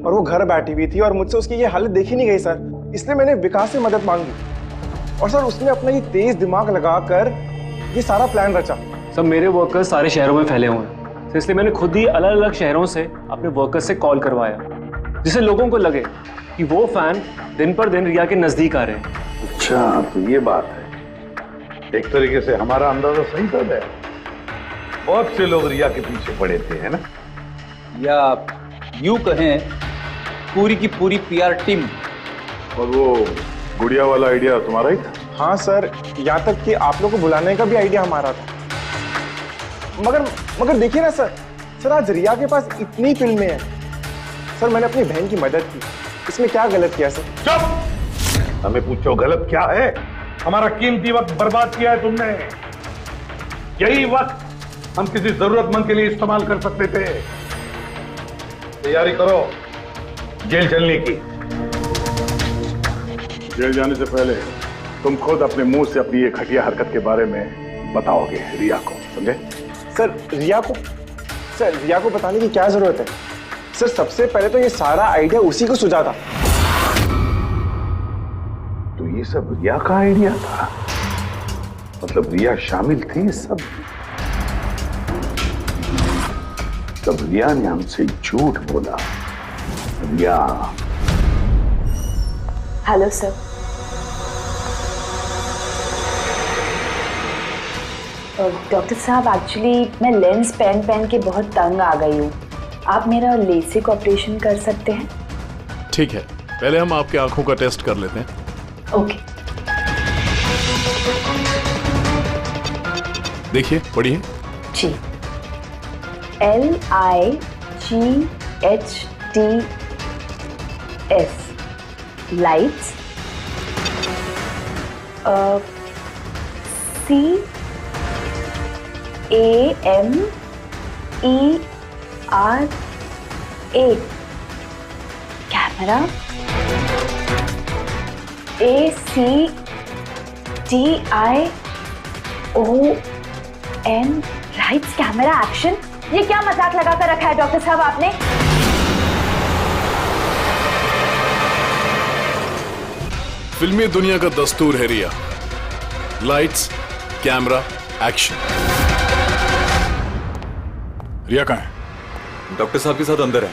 वो घर बैठी हुई थी और मुझसे उसकी ये हालत देखी नहीं गई सर, इसलिए मैंने विकास से मदद मांगी और सर उसने अपना ये तेज दिमाग लगाकर ये सारा प्लान रचा। सर मेरे वर्कर्स सारे शहरों में फैले हुए हैं, तो इसलिए मैंने खुद ही अलग अलग शहरों से अपने वर्कर्स से कॉल करवाया, जिससे लोगों को लगे कि वो फैन दिन पर दिन रिया के नजदीक आ रहे हैं। अच्छा, तो ये बात है। एक तरीके से हमारा अंदाजा सही था। बहुत से लोग रिया के पीछे पड़े थे, है ना? या यूं कहें पूरी की पूरी पीआर टीम। और वो गुड़िया वाला आइडिया तुम्हारा ही था? हाँ सर, यहाँ तक कि आप लोगों को बुलाने का भी आइडिया हमारा था। मगर देखिए ना सर आज रिया के पास इतनी फिल्में हैं सर, मैंने अपनी बहन की मदद की, इसमें क्या गलत किया सर? चुप! हमें पूछो गलत क्या है? हमारा कीमती वक्त बर्बाद किया है तुमने। यही वक्त हम किसी जरूरतमंद के लिए इस्तेमाल कर सकते थे। तैयारी करो जेल चलने की। जेल जाने से पहले तुम खुद अपने मुंह से अपनी ये घटिया हरकत के बारे में बताओगे रिया को, समझे? सर रिया को बताने की क्या जरूरत है सर? सबसे पहले तो ये सारा आइडिया उसी को सुझा था। तो ये सब रिया का आइडिया था? मतलब रिया शामिल थी इस सब? तब रिया ने हमसे झूठ बोला। रिया। Hello sir. डॉक्टर साहब, एक्चुअली मैं लेंस पहन के बहुत तंग आ गई हूँ। आप मेरा लेसिक ऑपरेशन कर सकते हैं? ठीक है, पहले हम आपकी आंखों का टेस्ट कर लेते हैं। ओके। देखिए, पढ़िए। जी। LIGHTS lights. CAMERA camera. ACTION lights camera action. ये क्या मजाक लगा कर रखा है डॉक्टर साहब आपने? फिल्मी दुनिया का दस्तूर है रिया, लाइट्स कैमरा एक्शन। रिया कहाँ है? डॉक्टर साहब के साथ अंदर है।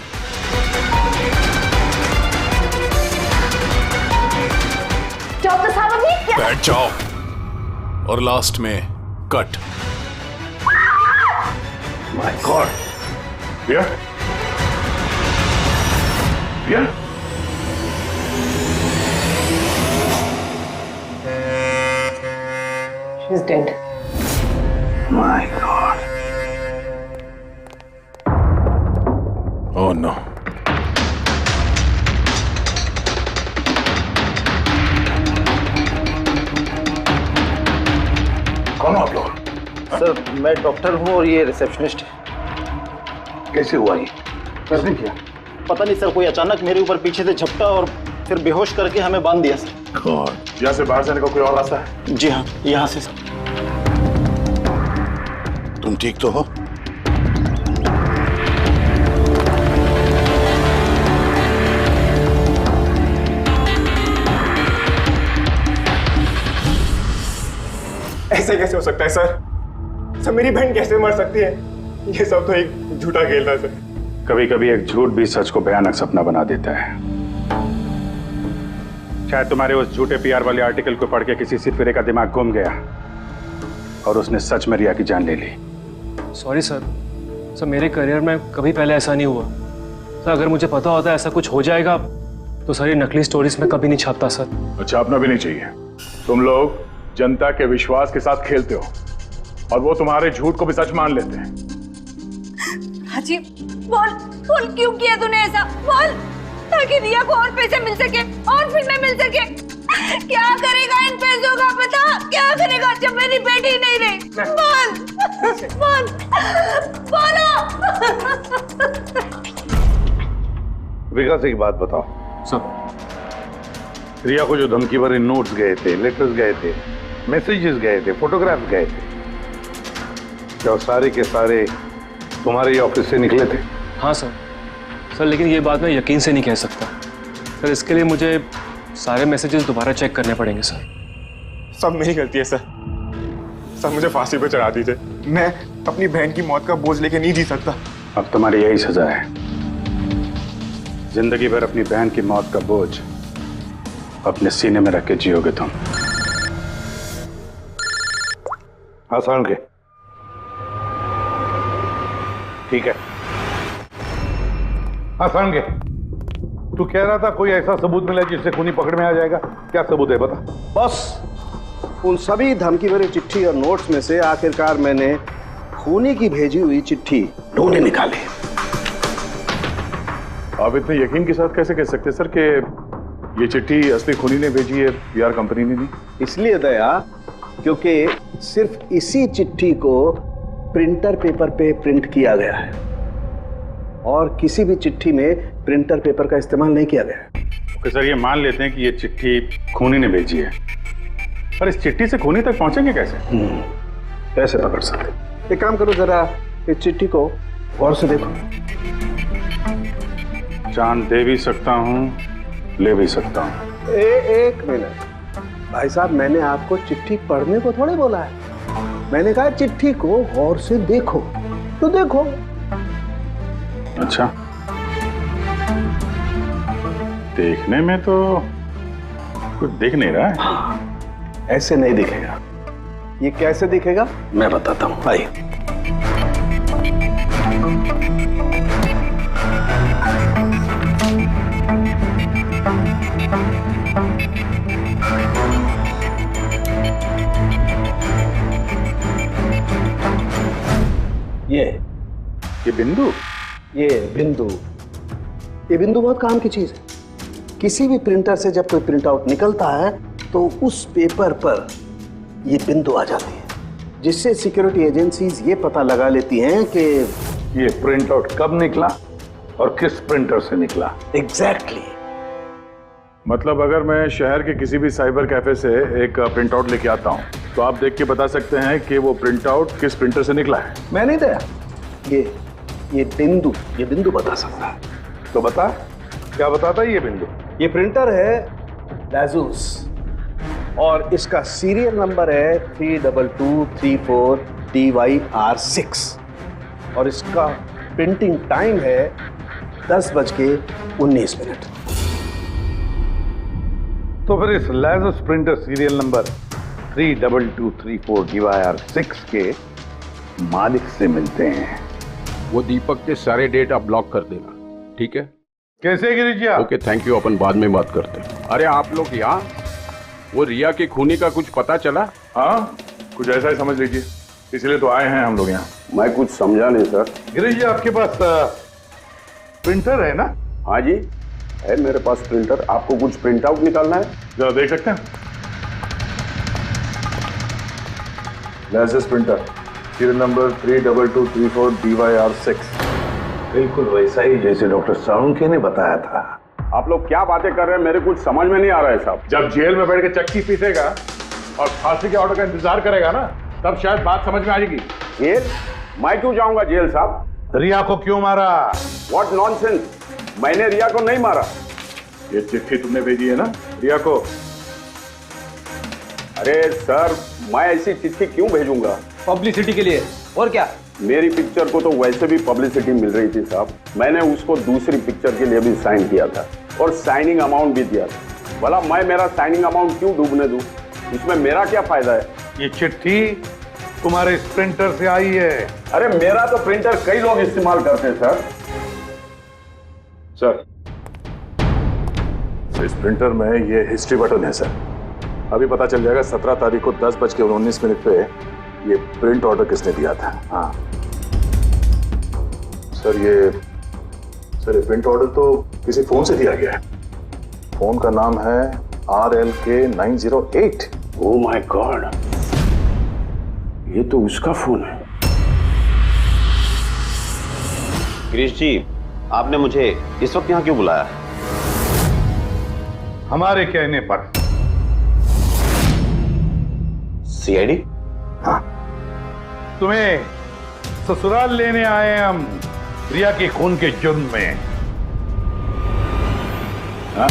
डॉक्टर साहब अभी क्या? बैठ जाओ और लास्ट में cut. My god. Riya? Riya? She's dead. My God. Oh no. कौन हो आप लोग? सर मैं डॉक्टर हूँ और ये रिसेप्शनिस्ट है। कैसे हुआ ये? किसने किया? पता नहीं सर, कोई अचानक मेरे ऊपर पीछे से झपटा और फिर बेहोश करके हमें बांध दिया सर। यहाँ से बाहर जाने का कोई और रास्ता है? जी हाँ, यहाँ से सर। तुम ठीक तो हो? ऐसे कैसे हो सकता है सर? मेरी बहन कैसे मर सकती है? ये सब तो एक झूठा खेल था सर। कभी कभी एक झूठ भी सच को भयानक सपना बना देता है। शायद तुम्हारे उस झूठे पीआर वाले आर्टिकल को पढ़ के किसी सिरफिरे का दिमाग घूम गया और उसने सच में रिया की जान ले ली। सॉरी सर, मेरे करियर में कभी पहले ऐसा नहीं हुआ सर। अगर मुझे पता होता ऐसा कुछ हो जाएगा तो सारी नकली स्टोरीज में कभी नहीं छापता सर। छापना भी नहीं चाहिए। तुम लोग जनता के विश्वास के साथ खेलते हो और वो तुम्हारे झूठ को भी सच मान लेते हैं। हाजी, बोल क्यों किया तूने ऐसा? बोल, ताकि रिया को और पैसे मिल सके और फिल्में मिल सके। क्या करेगा इन पैसों का पता? क्या करेगा जब मेरी बेटी नहीं रही? बोल बोलो। विकास एक बात बताओ सर। रिया को जो धमकी भरे नोट्स गए थे, लेटर्स गए थे, मैसेजेस गए थे, फोटोग्राफ्स गए थे, क्या सारे के सारे तुम्हारे ही ऑफिस से निकले थे? हाँ सर। सर लेकिन ये बात मैं यकीन से नहीं कह सकता सर, इसके लिए मुझे सारे मैसेजेस दोबारा चेक करने पड़ेंगे सर। सब मेरी गलती है सर। सर मुझे फांसी पे चढ़ा दीजिए, मैं अपनी बहन की मौत का बोझ लेके नहीं जी सकता। अब तुम्हारी यही सजा है, जिंदगी भर अपनी बहन की मौत का बोझ अपने सीने में रख के जियोगे तुम। आसान के ठीक है। आसान के तू कह रहा था कोई ऐसा सबूत मिला जिससे खूनी पकड़ में आ जाएगा, क्या सबूत है बता? बस उन सभी धमकी भरी चिट्ठी और नोट्स में से आखिरकार मैंने खूनी की भेजी हुई चिट्ठी ढूंढे निकाली। आप इतने यकीन के साथ कैसे कह सकते सर कि ये चिट्ठी असली खूनी ने भेजी है, पीआर कंपनी ने नहीं? इसलिए दया, क्योंकि सिर्फ इसी चिट्ठी को प्रिंटर पेपर पे प्रिंट किया गया है और किसी भी चिट्ठी में प्रिंटर पेपर का इस्तेमाल नहीं किया गया है। ओके सर, ये मान लेते हैं कि ये चिट्ठी खूनी ने भेजी है, पर इस चिट्ठी से खूनी तक पहुंचेंगे कैसे? कैसे पकड़ सकते? एक काम करो, जरा इस चिट्ठी को गौर से देखो। जान दे भी सकता हूँ, ले भी सकता हूँ। एक मिनट भाई साहब, मैंने आपको चिट्ठी पढ़ने को थोड़े बोला है, मैंने कहा चिट्ठी को गौर से देखो। तो देखो। अच्छा, देखने में तो कुछ दिख नहीं रहा है। ऐसे नहीं दिखेगा। ये कैसे दिखेगा मैं बताता हूं, आइए। ये बिंदु, ये बिंदु बहुत काम की चीज है। किसी भी प्रिंटर से जब कोई प्रिंट आउट निकलता है तो उस पेपर पर ये बिंदु आ जाती है, जिससे सिक्योरिटी एजेंसीज ये पता लगा लेती हैं कि ये प्रिंट आउट कब निकला और किस प्रिंटर से निकला। एग्जैक्टली। मतलब अगर मैं शहर के किसी भी साइबर कैफे से एक प्रिंट आउट लेके आता हूँ तो आप देख के बता सकते हैं कि वो प्रिंट आउट किस प्रिंटर से निकला है? मैं नहीं दया, ये बिंदु बता सकता है। तो बता, क्या बताता है ये बिंदु? ये प्रिंटर है लाजूस और इसका सीरियल नंबर है 32234 DYR6 और इसका प्रिंटिंग टाइम है 10:19। तो फिर इस लाजूस प्रिंटर सीरियल नंबर 32234 DYR6 के मालिक से मिलते हैं। वो दीपक के सारे डेटा ब्लॉक कर देना, ठीक है? कैसे गिरिजा? ओके, थैंक यू, अपन बाद में बात करते हैं। अरे आप लोग यहाँ, वो रिया के खूनी का कुछ पता चला? हाँ, कुछ ऐसा ही समझ लीजिए, इसलिए तो आए हैं हम लोग यहाँ। मैं कुछ समझा नहीं सर। गिरिजा, आपके पास प्रिंटर है ना? हाँ जी है मेरे पास प्रिंटर। आपको कुछ प्रिंट आउट निकालना है? जरा देख सकते हैं। License printer, serial number 32234 DYR6। बिल्कुल वैसा ही जैसे डॉक्टर साळुंखे ने बताया था। आप लोग क्या बातें कर रहे हैं, मेरे कुछ समझ में नहीं आ रहा है साहब। जब जेल में बैठ के चक्की पीसेगा और फांसी के ऑर्डर का इंतजार करेगा ना, तब शायद बात समझ में आ जाएगी। जेल? मैं क्यों जाऊंगा जेल साहब? रिया को क्यों मारा? व्हाट नॉनसेंस, मैंने रिया को नहीं मारा। ये चिट्ठी तुमने भेजी है ना रिया को? अरे सर, मैं ऐसी चिट्ठी क्यों भेजूंगा? पब्लिसिटी के लिए, और क्या? मेरी पिक्चर को तो वैसे भी पब्लिसिटी मिल रही थी साहब। मैंने उसको दूसरी पिक्चर के लिए भी साइन किया था और साइनिंग अमाउंट भी दिया था। भला मैं मेरा साइनिंग अमाउंट क्यों डूबने दूं? इसमें मेरा क्या फायदा है? ये चिट्ठी तुम्हारे इस प्रिंटर से आई है। अरे मेरा तो प्रिंटर कई लोग इस्तेमाल करते हैं सर। इस प्रिंटर में ये हिस्ट्री बटन है सर। अभी पता चल जाएगा 17 तारीख को 10:19 पे ये प्रिंट ऑर्डर किसने दिया था। हाँ सर, ये प्रिंट ऑर्डर तो किसी फोन से दिया गया है। फोन का नाम है RLK908। ओह माय गॉड, ये तो उसका फोन है। गिरीश जी, आपने मुझे इस वक्त यहाँ क्यों बुलाया? हमारे कहने पर। CID? हाँ, तुम्हें ससुराल लेने आए हैं हम रिया के खून के जुर्म में। हाँ?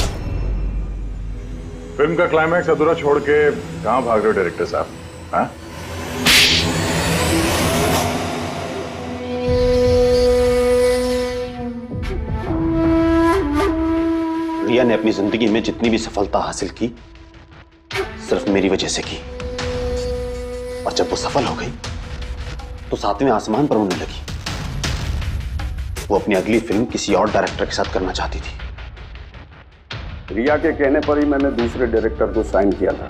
फिल्म का क्लाइमैक्स अधूरा छोड़ के कहां भाग रहे हो डायरेक्टर साहब? हाँ? रिया ने अपनी जिंदगी में जितनी भी सफलता हासिल की सिर्फ मेरी वजह से की, और जब वो सफल हो गई तो सातवें आसमान पर उड़ने लगी। वो अपनी अगली फिल्म किसी और डायरेक्टर के साथ करना चाहती थी। रिया के कहने पर ही मैंने दूसरे डायरेक्टर को साइन किया था,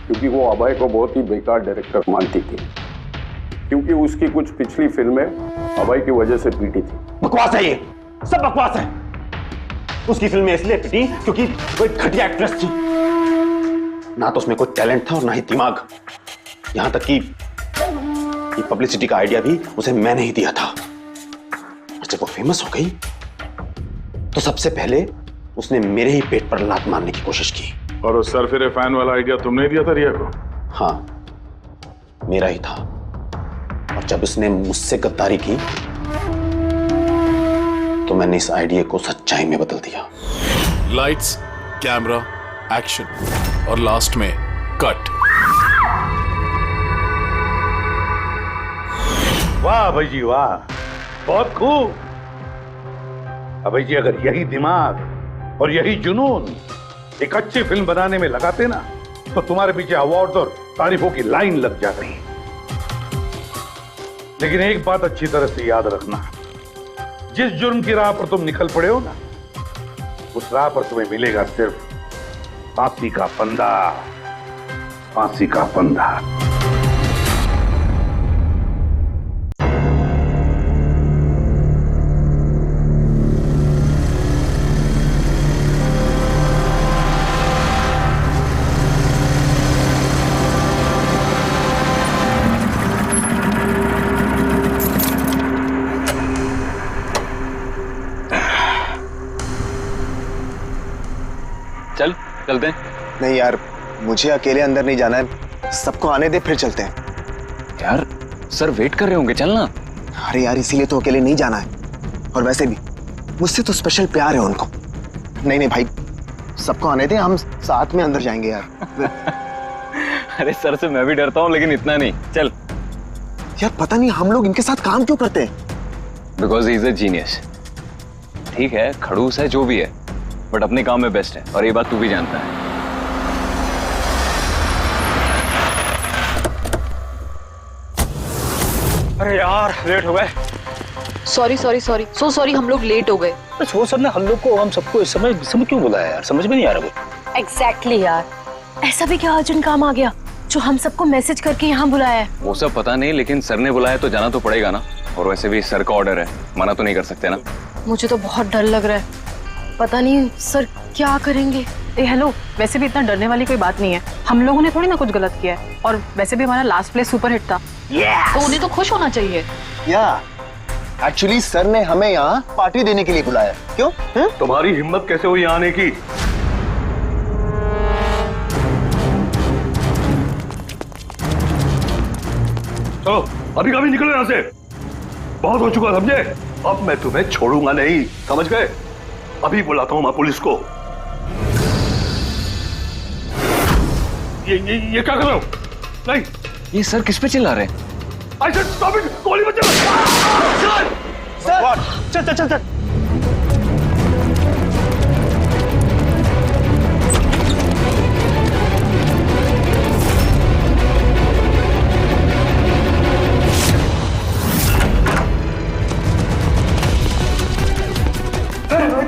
क्योंकि वो अभय को बहुत ही बेकार डायरेक्टर मानती थी, क्योंकि उसकी कुछ पिछली फिल्में अभय की वजह से पीटी थी। बकवास है, ये सब बकवास है। उसकी फिल्में इसलिए पिटी क्योंकि वो एक घटिया एक्ट्रेस थी। ना तो उसमें कोई टैलेंट था और ना ही दिमाग। यहां तक कि पब्लिसिटी का आइडिया भी उसे मैंने ही दिया था। और जब वो फेमस हो गई तो सबसे पहले उसने मेरे ही पेट पर लात मारने की कोशिश की। और उस सरफिरे फैन वाला आइडिया तुमने दिया था रिया को? हाँ, मेरा ही था। और जब उसने मुझसे गद्दारी की तो मैंने इस आइडिया को सच्चाई में बदल दिया। लाइट्स, कैमरा, एक्शन और लास्ट में कट। वाह भाई जी वाह, बहुत खूब। अभय जी, अगर यही दिमाग और यही जुनून एक अच्छी फिल्म बनाने में लगाते ना तो तुम्हारे पीछे अवार्ड और तारीफों की लाइन लग जाती। लेकिन एक बात अच्छी तरह से याद रखना, जिस जुर्म की राह पर तुम निकल पड़े हो ना, उस राह पर तुम्हें मिलेगा सिर्फ फांसी का फंदा, फांसी का फंदा। चलते हैं। नहीं यार, मुझे अकेले अंदर नहीं जाना है, सबको आने दे फिर चलते हैं। यार सर वेट कर रहे होंगे, चलना। अरे यार, इसीलिए तो अकेले नहीं जाना है। और वैसे भी मुझसे तो स्पेशल प्यार है उनको। नहीं नहीं भाई, सबको आने दे, हम साथ में अंदर जाएंगे यार। अरे सर से मैं भी डरता हूँ, लेकिन इतना नहीं। चल यार, पता नहीं हम लोग इनके साथ काम क्यों करते हैं। Because he is a genius. ठीक है, खड़ूस है, जो भी है, बट अपने काम में बेस्ट है, और ये बात तू भी जानता है। अरे यार, लेट हो गए। Sorry sorry sorry, so sorry, हम लोग लेट हो गए। वो सर ने हम लोग को, हम सबको इस समय क्यों बुलाया यार, समझ में नहीं आ रहा। एग्जैक्टली यार, ऐसा भी क्या अर्जेंट काम आ गया जो हम सबको मैसेज करके यहाँ बुलाया है? वो सब पता नहीं, लेकिन सर ने बुलाया तो जाना तो पड़ेगा ना। और वैसे भी सर का ऑर्डर है, मना तो नहीं कर सकते ना। मुझे तो बहुत डर लग रहा है, पता नहीं सर क्या करेंगे। हेलो, वैसे भी इतना डरने वाली कोई बात नहीं है। हम लोगों ने थोड़ी ना कुछ गलत किया है, और वैसे भी हमारा लास्ट प्ले सुपर हिट था। तो उन्हें तो खुश होना चाहिए। या एक्चुअली सर ने हमें यहाँ पार्टी देने के लिए बुलाया। क्यों? तुम्हारी हिम्मत कैसे हुई आने की? चलो अभी कभी निकलो यहाँ से, बहुत हो चुका समझे। अब मैं तुम्हें छोड़ूंगा नहीं, समझ गए? अभी बुलाता हूँ मैं पुलिस को। ये क्या कर रहे हो? नहीं, ये सर किस पे चिल्ला रहे हैं? I said stop it! गोली मत चला! सर, चल चल चल चल।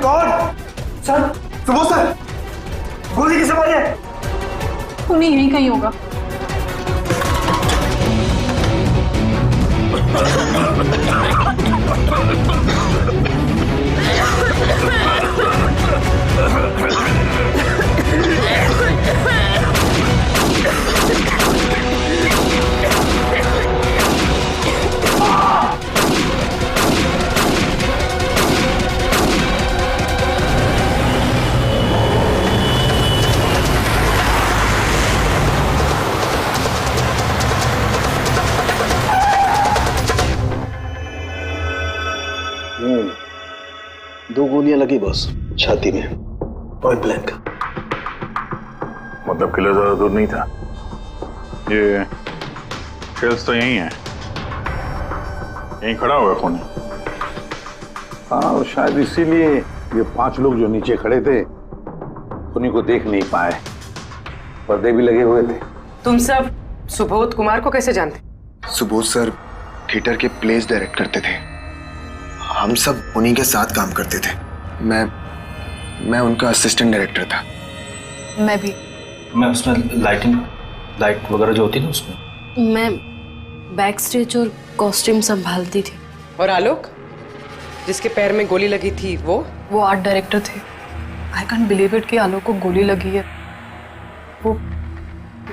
कौन? सर, सुबह सर, गोली किसे मारी है? उन्हें यहीं कहीं होगा। 2 गोलियां लगी बॉस, छाती में, पॉइंट ब्लैंक। मतलब किलर ज्यादा दूर नहीं था। ये शेल्स तो यही है, यहीं खड़ा हुआ खूनी। हाँ, शायद इसीलिए ये 5 लोग जो नीचे खड़े थे उन्हीं को देख नहीं पाए, पर्दे भी लगे हुए थे। तुम सब सुबोध कुमार को कैसे जानते? सुबोध सर थिएटर के प्लेस डायरेक्ट करते थे, हम सब उन्हीं के साथ काम करते थे। मैं उनका असिस्टेंट डायरेक्टर था। मैं भी। मैं उसमें लाइट वगैरह जो होती है ना उसमें। मैं बैक स्टेज और कॉस्ट्यूम संभालती थी। और आलोक, जिसके पैर में गोली लगी थी, वो आर्ट डायरेक्टर थे। आई कैंट बिलीव इट कि आलोक को गोली लगी है। वो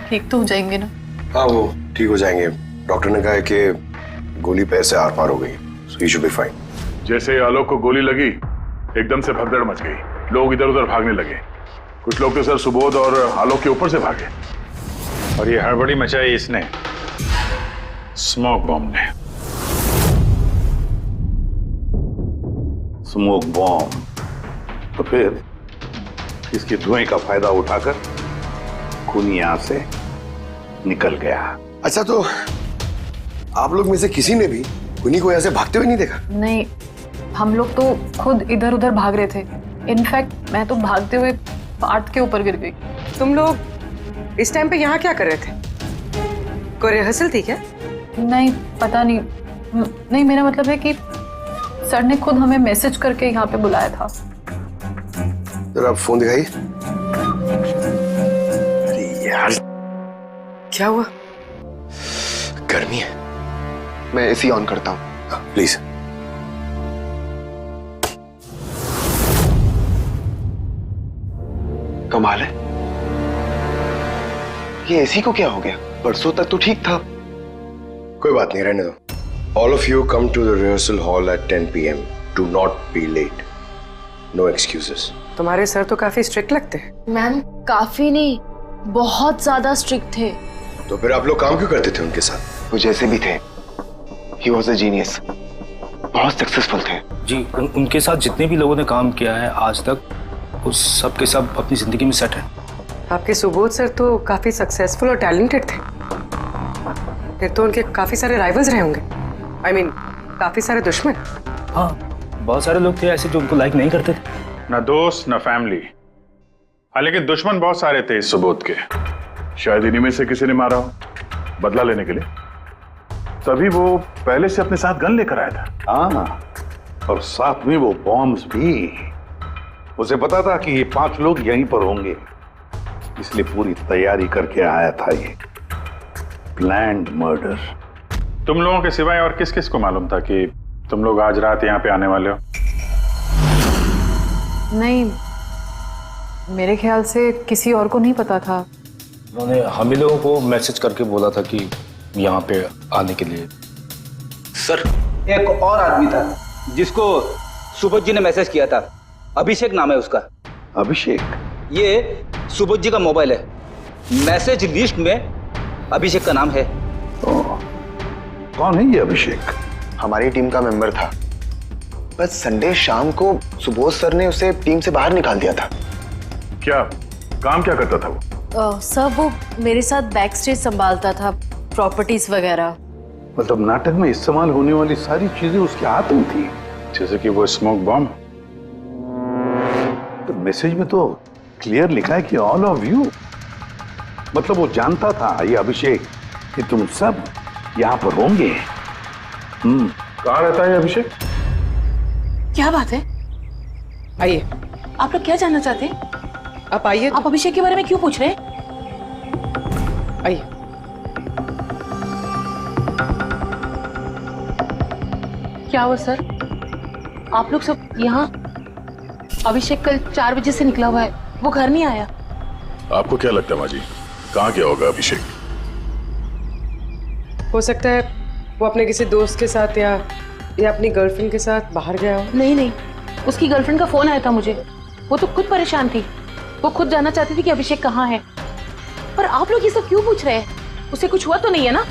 ठीक तो हो जाएंगे ना? हाँ, वो ठीक हो जाएंगे। डॉक्टर ने कहा है कि गोली पैर से आर पार हो गई, सो ही शुड बी फाइन। जैसे आलोक को गोली लगी, एकदम से भगदड़ मच गई, लोग इधर उधर भागने लगे। कुछ लोग तो सर सुबोध और आलोक के ऊपर से भागे, और ये हड़बड़ी मचाई इसने, स्मोक बॉम्ब ने। Smoke bomb? तो फिर इसके धुएं का फायदा उठाकर खूनी यहां से निकल गया। अच्छा, तो आप लोग में से किसी ने भी खूनी को ऐसे भागते हुए नहीं देखा? नहीं, हम लोग तो खुद इधर उधर भाग रहे थे। इनफैक्ट मैं तो भागते हुए पार्ट के ऊपर गिर गई। तुम लोग इस टाइम पे यहाँ क्या कर रहे थे? कोई रिहर्सल थी क्या? नहीं, पता नहीं। नहीं, मेरा मतलब है कि सर ने खुद हमें मैसेज करके यहाँ पे बुलाया था। जरा आप फोन दिखाइए। अरे यार, क्या हुआ? गर्मी है, मैं एसी ऑन करता हूँ। प्लीज। कमाल है, ये एसी को क्या हो गया? परसों तक तो ठीक था। कोई बात नहीं, रहने दो। All of you come to the rehearsal hall at 10 p.m. Do not be late. No excuses. तुम्हारे सर तो काफी स्ट्रिक्ट लगते हैं। मैम, काफी नहीं, बहुत ज्यादा स्ट्रिक्ट थे। तो फिर आप लोग काम क्यों करते थे उनके साथ? वो जैसे भी थे, he was a genius. बहुत सक्सेसफुल थे। जी, उनके साथ जितने भी लोगों ने काम किया है आज तक, उस सब के सब अपनी जिंदगी में सेट है। आपके सुबोध सर तो काफी सक्सेसफुल और टैलेंटेड थे। फिर तो उनके काफी सारे राइवल्स रहे होंगे। I mean, काफी सारे दुश्मन। हाँ, बहुत सारे लोग थे ऐसे जो उनको लाइक नहीं करते थे। ना दोस्त ना फैमिली, हाँ, लेकिन दुश्मन बहुत सारे थे इस सुबोध के। शायद इन्हीं में से किसी ने मारा हो, बदला लेने के लिए। तभी वो पहले से अपने साथ गन लेकर आया था। हाँ, और साथ में वो बॉम्ब्स भी। उसे पता था कि ये 5 लोग यहीं पर होंगे, इसलिए पूरी तैयारी करके आया था। ये प्लान्ड मर्डर। तुम लोगों के सिवाय और किस किस को मालूम था कि तुम लोग आज रात यहाँ पे आने वाले हो? नहीं, मेरे ख्याल से किसी और को नहीं पता था। उन्होंने हम ही लोगों को मैसेज करके बोला था कि यहाँ पे आने के लिए। सर, एक और आदमी था जिसको सुबोध जी ने मैसेज किया था। अभिषेक नाम है उसका। अभिषेक? ये सुबोध जी का मोबाइल है, मैसेज लिस्ट में अभिषेक का नाम है। कौन है ये अभिषेक? हमारी टीम का मेंबर था, बस संडे शाम को सुबोध सर ने उसे टीम से बाहर निकाल दिया था। क्या काम क्या करता था वो? सर, वो मेरे साथ बैक स्टेज संभालता था, प्रॉपर्टीज वगैरह। मतलब नाटक में इस्तेमाल होने वाली सारी चीजें उसके हाथ में थी, जैसे कि वो स्मोक बॉम्ब। तो मैसेज में तो क्लियर लिखा है कि ऑल ऑफ यू। मतलब वो जानता था, ये अभिषेक, कि तुम सब यहाँ पर होंगे। कहाँ रहता है अभिषेक? क्या बात है? आइए। आप लोग क्या जानना चाहते हैं? आप आइए। आप अभिषेक के बारे में क्यों पूछ रहे हैं? आइए। क्या हुआ सर? आप लोग सब यहाँ? अभिषेक कल 4 बजे से निकला हुआ है, वो घर नहीं आया। आपको क्या लगता है माँ जी, कहाँ गया होगा अभिषेक? हो सकता है वो अपने किसी दोस्त के साथ या अपनी गर्लफ्रेंड के साथ बाहर गया हो। नहीं, उसकी गर्लफ्रेंड का फोन आया था मुझे। वो तो खुद परेशान थी, वो खुद जानना चाहती थी कि अभिषेक कहाँ है। पर आप लोग ये सब क्यों पूछ रहे हैं? उसे कुछ हुआ तो नहीं है ना?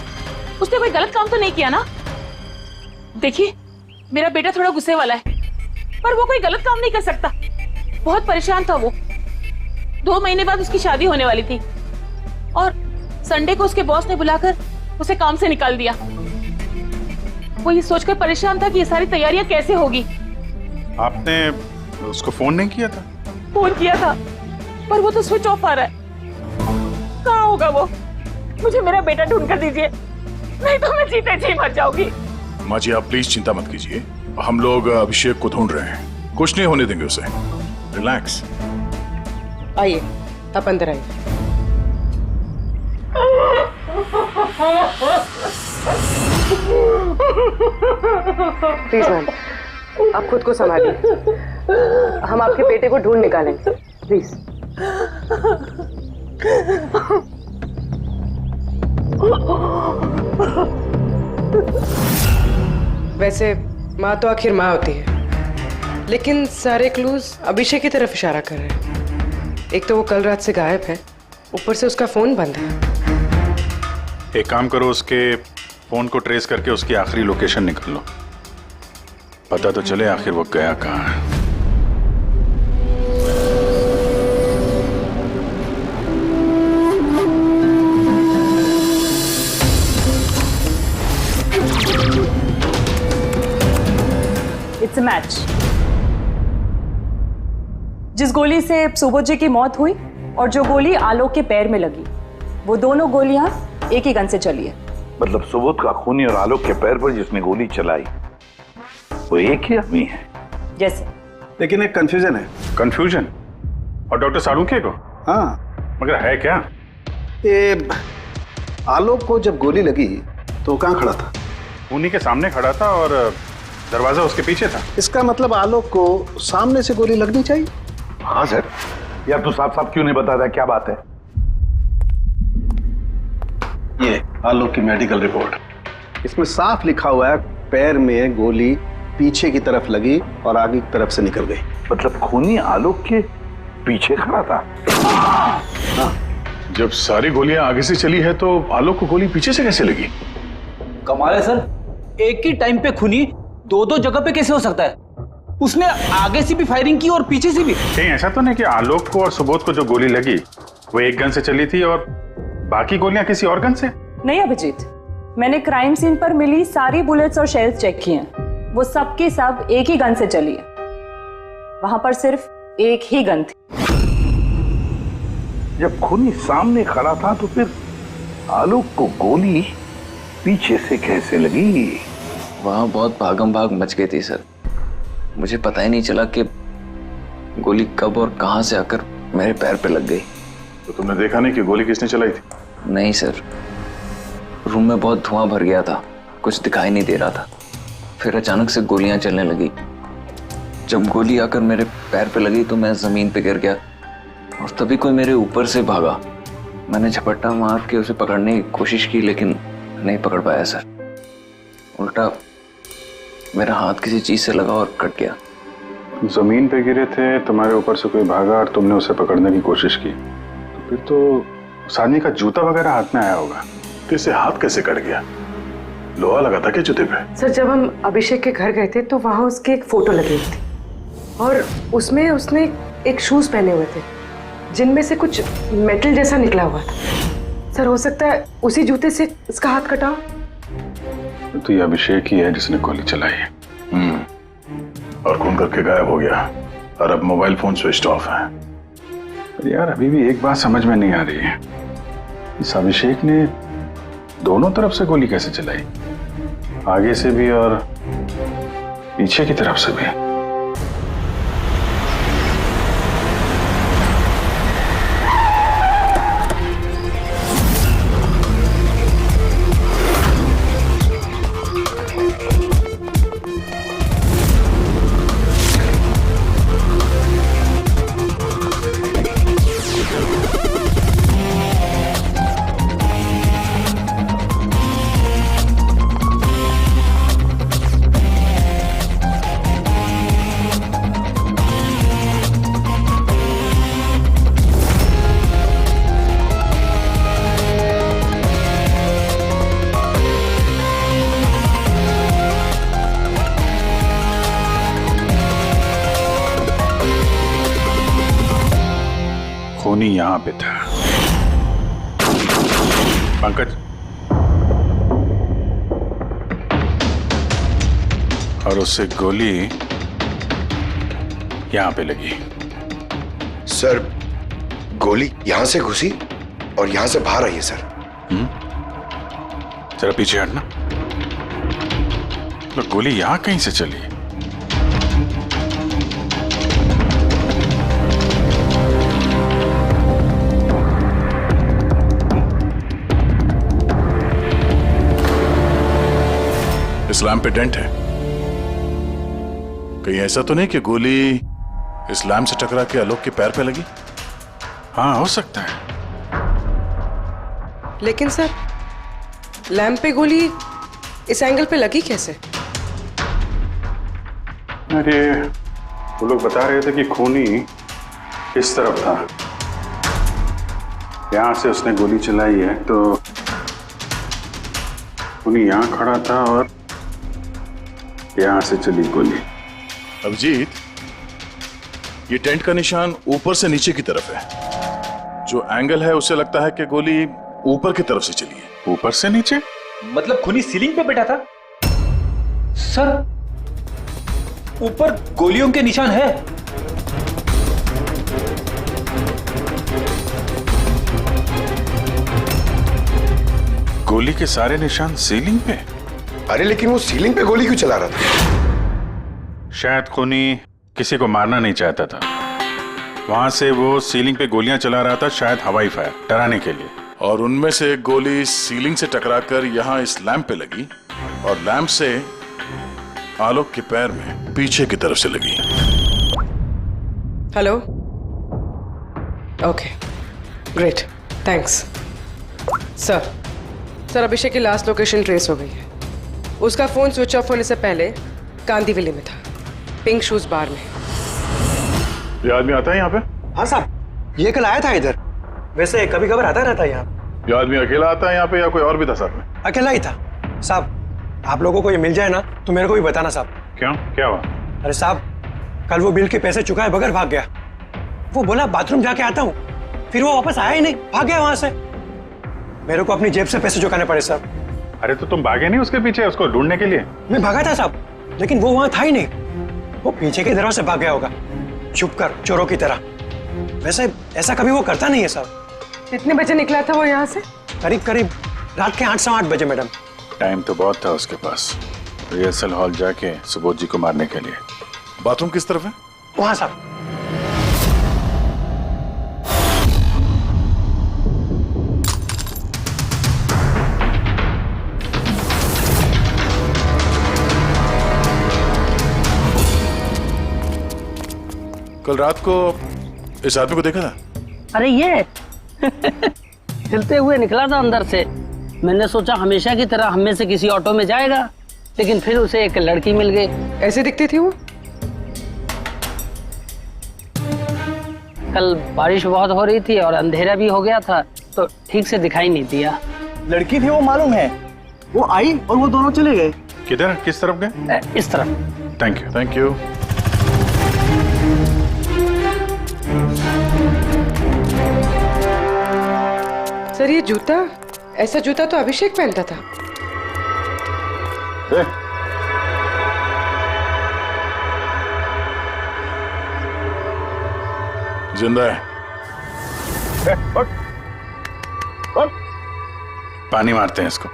उसने कोई गलत काम तो नहीं किया ना? देखिए, मेरा बेटा थोड़ा गुस्से वाला है, पर वो कोई गलत काम नहीं कर सकता। बहुत परेशान था वो। 2 महीने बाद उसकी शादी होने वाली थी और संडे को उसके बॉस ने बुलाकर उसे काम से निकाल दिया। वो ये सोचकर परेशान था कि ये सारी तैयारियां कैसे होगी। आपने उसको फोन नहीं किया था? फोन किया था, पर वो तो स्विच ऑफ आ रहा है। कहाँ होगा वो? मुझे मेरा बेटा ढूंढ कर दीजिए, नहीं तो मैं जीते जी मर जाऊंगी। माँ जी, आप प्लीज चिंता मत कीजिए, हम लोग अभिषेक को ढूंढ रहे हैं, कुछ नहीं होने देंगे उसे। रिलैक्स। आइए, आप अंदर आइए। प्लीज मैम, आप खुद को संभालिए, हम आपके बेटे को ढूंढ निकालेंगे, प्लीज। वैसे माँ तो आखिर माँ होती है, लेकिन सारे क्लूज अभिषेक की तरफ इशारा कर रहे हैं। एक तो वो कल रात से गायब है, ऊपर से उसका फोन बंद है। एक काम करो, उसके फोन को ट्रेस करके उसकी आखिरी लोकेशन निकाल लो, पता तो चले आखिर वो गया कहाँ है। It's a match. जिस गोली से सुबोध जी की मौत हुई और जो गोली आलोक के पैर में लगी, वो दोनों गोलियां एक ही गन से चली है। मतलब सुबोध का खूनी और आलोक के पैर पर जिसने गोली चलाई वो एक ही आदमी है? जैसे। लेकिन एक कंफ्यूजन है। कंफ्यूजन? और डॉक्टर साळुंखे को? हाँ, मगर है क्या? ये आलोक को जब गोली लगी तो कहाँ खड़ा था? खूनी के सामने खड़ा था और दरवाजा उसके पीछे था। इसका मतलब आलोक को सामने से गोली लगनी चाहिए। हाँ सर। यार तू साफ साफ क्यों नहीं बताता, क्या बात है? ये आलोक की मेडिकल रिपोर्ट, इसमें साफ लिखा हुआ है पैर में गोली पीछे की तरफ लगी और आगे की तरफ से निकल गई। मतलब खूनी आलोक के पीछे खड़ा था? हाँ। जब सारी गोलियां आगे से चली है तो आलोक को गोली पीछे से कैसे लगी? कमाल है सर, एक ही टाइम पे खूनी 2 जगह पे कैसे हो सकता है? उसने आगे से भी फायरिंग की और पीछे से भी। कहीं ऐसा तो नहीं कि आलोक को और सुबोध को जो गोली लगी वो एक गन से चली थी और बाकी गोलियां किसी और गन से? नहीं अभिजीत, मैंने क्राइम सीन पर मिली सारी बुलेट्स और शेल्स चेक किए हैं, वो सब की सब एक ही गन से चली है। वहां पर सिर्फ एक ही गन थी। जब खूनी सामने खड़ा था तो फिर आलोक को गोली पीछे से कैसे लगी? वहां बहुत भागम भाग मच गई थी सर, मुझे पता ही नहीं चला कि गोली कब और कहां से आकर मेरे पैर पे लग गई। तो तुमने देखा नहीं कि गोली किसने चलाई थी? नहीं सर, रूम में बहुत धुआं भर गया था, कुछ दिखाई नहीं दे रहा था। फिर अचानक से गोलियां चलने लगी। जब गोली आकर मेरे पैर पे लगी तो मैं जमीन पे गिर गया और तभी कोई मेरे ऊपर से भागा। मैंने झपट्टा मार के उसे पकड़ने की कोशिश की लेकिन नहीं पकड़ पाया सर। उल्टा मेरा हाथ किसी चीज से लगा और कट गया। जमीन पे गिरे थे, तुम्हारे ऊपर से कोई भागा और तुमने उसे पकड़ने की कोशिश की, तो फिर तो उस आदमी का जूता वगैरह हाथ में आया होगा। तो इसे हाथ कैसे कट गया? लोहा लगा था क्या जूते पे? सर, जब हम अभिषेक के घर गए थे तो वहां उसकी एक फोटो लगी हुई थी और उसमें उसने एक शूज पहने हुए थे जिनमें से कुछ मेटल जैसा निकला हुआ था। सर, हो सकता है उसी जूते से इसका हाथ कटा हो। तो ये अभिषेक ही है जिसने गोली चलाई है। और खून करके गायब हो गया और अब मोबाइल फोन स्विच ऑफ है। यार अभी भी एक बात समझ में नहीं आ रही है, इस अभिषेक ने दोनों तरफ से गोली कैसे चलाई? आगे से भी और पीछे की तरफ से भी। खूनी यहां पे था। पंकज, और उससे गोली यहां पे लगी। सर, गोली यहां से घुसी और यहां से बाहर आई है सर। जरा पीछे हटना। तो गोली यहां कहीं से चली है। इस लैम्प पे डेंट है। कहीं ऐसा तो नहीं कि गोली इस लैम्प से टकरा के आलोक के पैर पे लगी? हाँ, हो सकता है। लेकिन सर, लैंप पे गोली इस एंगल पे लगी कैसे? अरे, वो लोग बता रहे थे कि खूनी इस तरफ था। यहां से उसने गोली चलाई है, तो खूनी यहां खड़ा था और यहां से चली गोली। अभिजीत, ये टेंट का निशान ऊपर से नीचे की तरफ है। जो एंगल है उससे लगता है कि गोली ऊपर की तरफ से चली है। ऊपर से नीचे मतलब खूनी सीलिंग पे बैठा था? सर, ऊपर गोलियों के निशान है। गोली के सारे निशान सीलिंग पे? अरे लेकिन वो सीलिंग पे गोली क्यों चला रहा था? शायद खूनी किसी को मारना नहीं चाहता था। वहां से वो सीलिंग पे गोलियां चला रहा था, शायद हवाई फायर, डराने के लिए। और उनमें से एक गोली सीलिंग से टकराकर यहां इस लैंप पे लगी और लैंप से आलोक के पैर में पीछे की तरफ से लगी। Hello, okay, great, thanks. Sir, Abhishek की लास्ट लोकेशन ट्रेस हो गई है। उसका फोन स्विच ऑफ होने से पहले कांदीवली में था, पिंक शूज बार में। ये आदमी आता है यहाँ पे? हाँ साहब, ये कल आया था इधर। वैसे कभी कभार आता रहता है यहाँ। ये आदमी अकेला आता है यहाँ पे या कोई और भी था साथ में? अकेला ही था साहब। आप लोगों को ये मिल जाए ना तो मेरे को भी बताना साहब। क्यों, क्या हुआ? अरे साहब, कल वो बिल के पैसे चुकाए बगैर भाग गया। वो बोला बाथरूम जाके आता हूँ, फिर वो वापस आया ही नहीं, भाग गया वहां से। मेरे को अपनी जेब से पैसे चुकाने पड़े साहब। अरे तो तुम भागे नहीं उसके पीछे उसको ढूंढने के लिए? मैं भागा था साहब, लेकिन वो वहां था ही नहीं। वो पीछे के दरवाजे से भाग गया होगा, छुप कर, चोरों की तरह। वैसे ऐसा कभी वो करता नहीं है साहब। कितने बजे निकला था वो यहाँ से? करीब रात के 8 सवा 8 बजे मैडम। टाइम तो बहुत था उसके पास रिहर्सल हॉल जाके सुबोध जी को मारने के लिए। बाथरूम किस तरफ है? वहां साहब। कल रात को इस आदमी को देखा था? अरे ये हिलते हुए निकला था अंदर से। मैंने सोचा हमेशा की तरह हम में से किसी ऑटो में जाएगा, लेकिन फिर उसे एक लड़की मिल गई। ऐसे दिखती थी वो? कल बारिश बहुत हो रही थी और अंधेरा भी हो गया था, तो ठीक से दिखाई नहीं दिया। लड़की थी वो मालूम है। वो आई और वो दोनों चले गए। किधर, किस तरफ गए? इस तरफ। Thank you, thank you. Sir, ये जूता, ऐसा जूता तो अभिषेक पहनता था। जिंदा है। पानी मारते हैं इसको।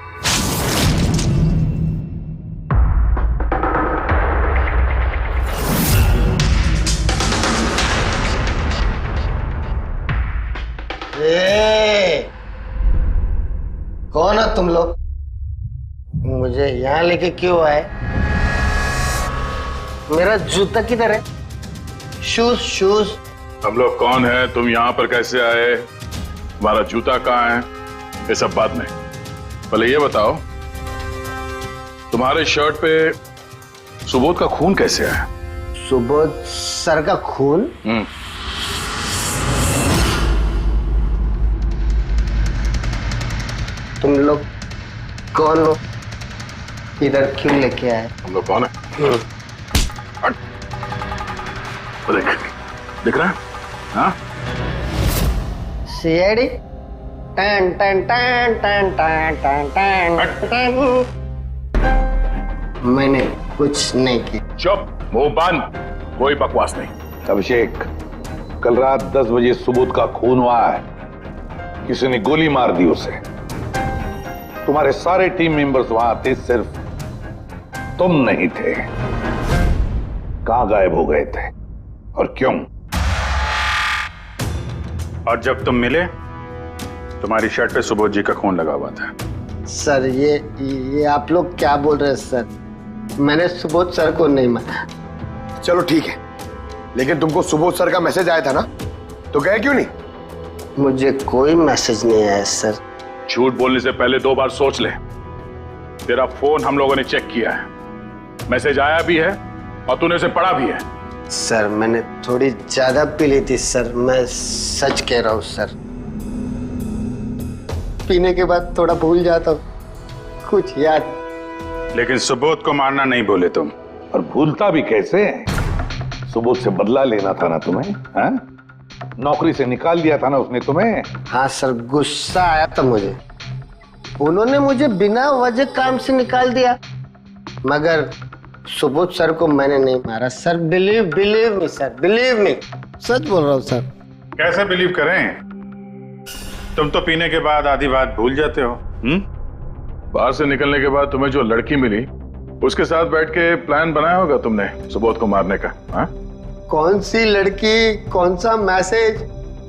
कौन हो तुम लोग? मुझे यहाँ लेके क्यों आए? मेरा जूता किधर है? शूज। हम लोग कौन है, तुम यहाँ पर कैसे आए, हमारा जूता कहाँ है, ये सब बात में। पहले ये बताओ, तुम्हारे शर्ट पे सुबोध का खून कैसे आया? सुबोध सर का खून? तुम लोग कौन हो? इधर क्यों लेके आए? हम लोग कौन है? देख रहा है? हाँ? सीआईडी टन टन टन टन टन टन टन टन। मैंने कुछ नहीं किया। चुप, मुंह बंद, कोई बकवास नहीं। अभिषेक, कल रात 10 बजे सुबोध का खून हुआ है। किसी ने गोली मार दी उसे। तुम्हारे सारे टीम मेंबर्स वहां थे, सिर्फ तुम नहीं थे। कहां गायब हो गए थे और क्यों? और जब तुम मिले, तुम्हारी शर्ट पे सुबोध जी का खून लगा हुआ था। सर ये आप लोग क्या बोल रहे हैं सर? मैंने सुबोध सर को नहीं मारा। चलो ठीक है, लेकिन तुमको सुबोध सर का मैसेज आया था ना, तो गए क्यों नहीं? मुझे कोई मैसेज नहीं आया सर। झूठ बोलने से पहले 2 बार सोच ले। तेरा फोन हम लोगों ने चेक किया है, मैसेज आया भी है और तूने उसे पढ़ा भी है। सर मैंने थोड़ी ज्यादा पी ली थी सर, मैं सच कह रहा हूँ सर। पीने के बाद थोड़ा भूल जाता हूँ, कुछ याद। लेकिन सुबोध को मारना नहीं बोले तुम। और भूलता भी कैसे? सुबोध से बदला लेना था ना तुम्हें, हाँ? नौकरी से निकाल दिया था ना उसने तुम्हें। हाँ सर, गुस्सा आया था मुझे। उन्होंने मुझे बिना वजह काम से निकाल दिया, मगर सुबोध सर को मैंने नहीं मारा sir. Believe me sir, believe me, सच बोल रहा हूँ सर। कैसे बिलीव करें? तुम तो पीने के बाद आधी बात भूल जाते हो। बाहर से निकलने के बाद तुम्हें जो लड़की मिली, उसके साथ बैठ के प्लान बनाया होगा तुमने सुबोध को मारने का। हाँ? कौन सी लड़की, कौन सा मैसेज?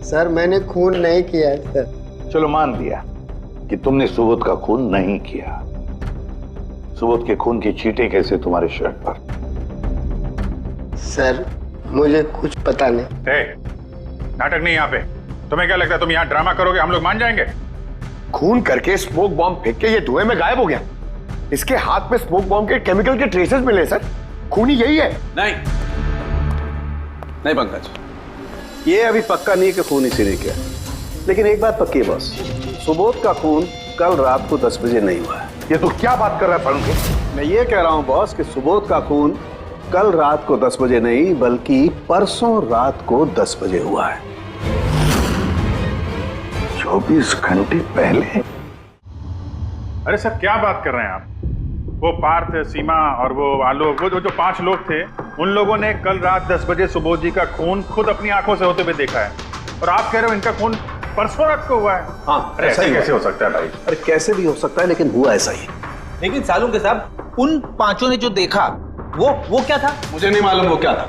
सर मैंने खून नहीं किया सर। चलो मान लिया कि तुमने सुबोध का खून नहीं किया। सुबोध के खून की छींटे कैसे तुम्हारे शर्ट पर? सर मुझे कुछ पता नहीं। नाटक नहीं यहाँ पे। तुम्हें क्या लगता है तुम यहाँ ड्रामा करोगे, हम लोग मान जाएंगे? खून करके स्मोक बॉम्ब फेंक के ये धुएं में गायब हो गया। इसके हाथ में स्मोक बॉम्ब के केमिकल के ट्रेसेस मिले सर। खूनी यही है। नहीं पंकज, ये अभी पक्का नहीं कि खून इसी ने किया, लेकिन एक बात पक्की है बॉस, सुबोध का खून कल रात को 10 बजे नहीं हुआ है। ये तो क्या बात कर रहा है पंकज? मैं ये कह रहा हूं बॉस कि सुबोध का खून कल रात को 10 बजे नहीं, बल्कि परसों रात को 10 बजे हुआ है। 24 घंटे पहले? अरे सर क्या बात कर रहे हैं आप? वो पार्थ, सीमा और वो आलोक, वो जो 5 लोग थे, उन लोगों ने कल रात 10 बजे सुबोध जी का खून खुद अपनी आंखों से होते हुए देखा है, और आप कह रहे हो इनका खून परसों रात को हुआ है? हाँ, अरे ऐसा कैसे हो सकता है भाई? अरे कैसे भी हो सकता है, लेकिन हुआ ऐसा ही। लेकिन सालुंके साहब, उन 5 ने जो देखा वो क्या था? मुझे नहीं मालूम वो क्या था,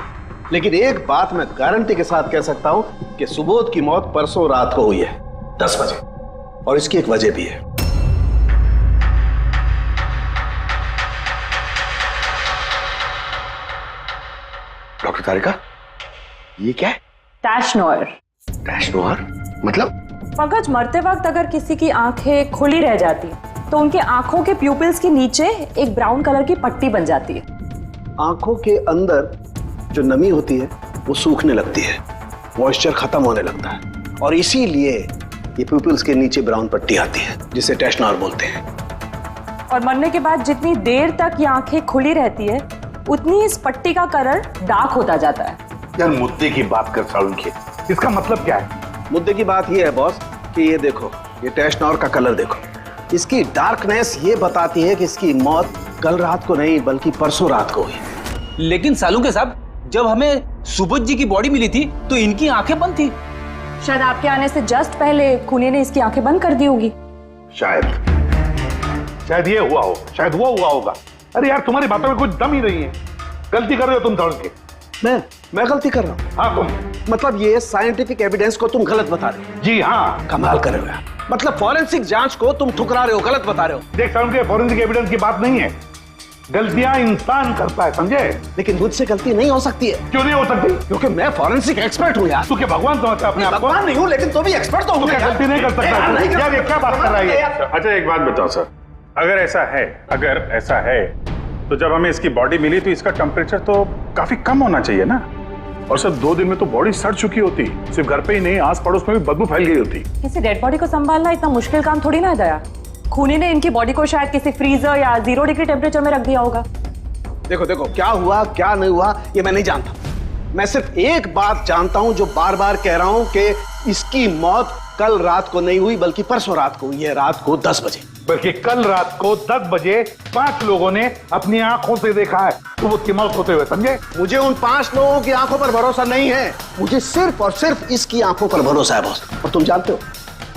लेकिन एक बात मैं गारंटी के साथ कह सकता हूं कि सुबोध की मौत परसों रात को हुई है 10 बजे, और इसकी एक वजह भी है। डॉक्टर तारिका, ये क्या है? टैश नोयर। टैश नोयर मतलब? पंकज, मरते वक्त अगर किसी की आंखें खुली रह जाती तो उनके आंखों के प्यूपिल्स के नीचे एक ब्राउन कलर की पट्टी बन जाती है। आंखों के अंदर जो नमी होती है वो सूखने लगती है, मॉइस्चर खत्म होने लगता है, और इसीलिए ये प्यूपिल्स के नीचे ब्राउन पट्टी आती है, जिसे टैश नोयर बोलते हैं। और मरने के बाद जितनी देर तक ये आंखें खुली रहती है, उतनी इस पट्टी का कलर डार्क होता जाता है। यार मुद्दे की बात कर सालुंके, इसका मतलब क्या है? मुद्दे की बात ये है बॉस कि ये देखो, ये टैश नोयर का कलर देखो, इसकी डार्कनेस ये बताती है कि इसकी मौत कल रात को नहीं बल्कि परसों रात को हुई। लेकिन सालुंके साहब, जब हमें सुबोध जी की बॉडी मिली थी तो इनकी आंखें बंद थी। शायद आपके आने से जस्ट पहले खूनी ने इसकी आंखें बंद कर दी होगी। शायद ये हुआ हो, शायद वो हुआ होगा। अरे यार, तुम्हारी बातों में कुछ दम ही नहीं है। गलती कर रहे हो तुम सालुंके। मैं गलती कर रहा हूँ? हाँ तुम। मतलब ये साइंटिफिक एविडेंस को तुम गलत बता रहे हो? जी हाँ। कमाल कर रहे हो यार, मतलब फॉरेंसिक जांच को तुम ठुकरा रहे हो, गलत बता रहे हो। देख सालुंके, फॉरेंसिक एविडेंस की बात नहीं है, गलतियां इंसान करता है, समझे? लेकिन मुझसे गलती नहीं हो सकती है। क्यों नहीं हो सकती? क्योंकि मैं फॉरेंसिक एक्सपर्ट हूँ यार। तू क्या भगवान समझता है अपने आप को? भगवान नहीं हूँ, लेकिन तो भी एक्सपर्ट तो हूँ। क्या गलती नहीं कर सकता? यार ये क्या बात कर रहा है? अच्छा एक बात बताओ सर, अगर ऐसा है तो जब हमें इसकी बॉडी मिली तो इसका टेम्परेचर तो काफी कम होना चाहिए ना, और सर 2 दिन में तो बॉडी सड़ चुकी होती, सिर्फ घर पे ही नहीं आस पड़ोस में भी बदबू फैल गई होती। किसी डेड बॉडी को संभालना इतना मुश्किल काम थोड़ी ना है दया। खूनी ने इनकी बॉडी को शायद किसी फ्रीजर या 0 डिग्री टेम्परेचर में रख दिया होगा। देखो क्या हुआ क्या नहीं हुआ ये मैं नहीं जानता, मैं सिर्फ एक बात जानता हूं जो बार बार कह रहा हूं कि इसकी मौत कल रात को नहीं हुई बल्कि परसों रात को हुई है, रात को 10 बजे। बल्कि कल रात को 10 बजे 5 लोगों ने अपनी आंखों से देखा है सुबोध की मौत होते हुए, समझे? मुझे उन 5 लोगों की आंखों पर भरोसा नहीं है, मुझे सिर्फ और सिर्फ इसकी आंखों पर भरोसा है बॉस। और तुम जानते हो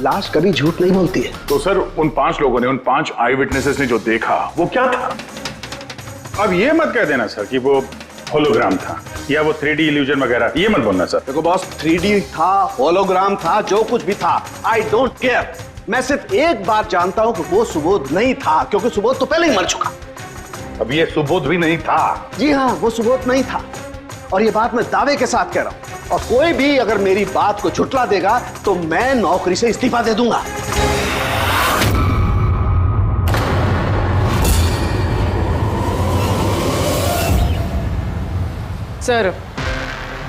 लाश कभी झूठ नहीं बोलती है। तो सर उन 5 लोगों ने, उन 5 आई विटनेसेस ने जो देखा वो क्या था? अब ये मत कह देना सर कि वो होलोग्राम था या वो 3D इल्यूजन वगैरह, ये मत बोलना सर। देखो बॉस, 3D था, होलोग्राम था, जो कुछ भी था, आई डोंट केयर। मैं सिर्फ एक बात जानता हूं कि वो सुबोध नहीं था, क्योंकि सुबोध तो पहले ही मर चुका। अब ये सुबोध भी नहीं था। जी हाँ, वो सुबोध नहीं था, और ये बात मैं दावे के साथ कह रहा हूं। और कोई भी अगर मेरी बात को झुठला देगा तो मैं नौकरी से इस्तीफा दे दूंगा। सर,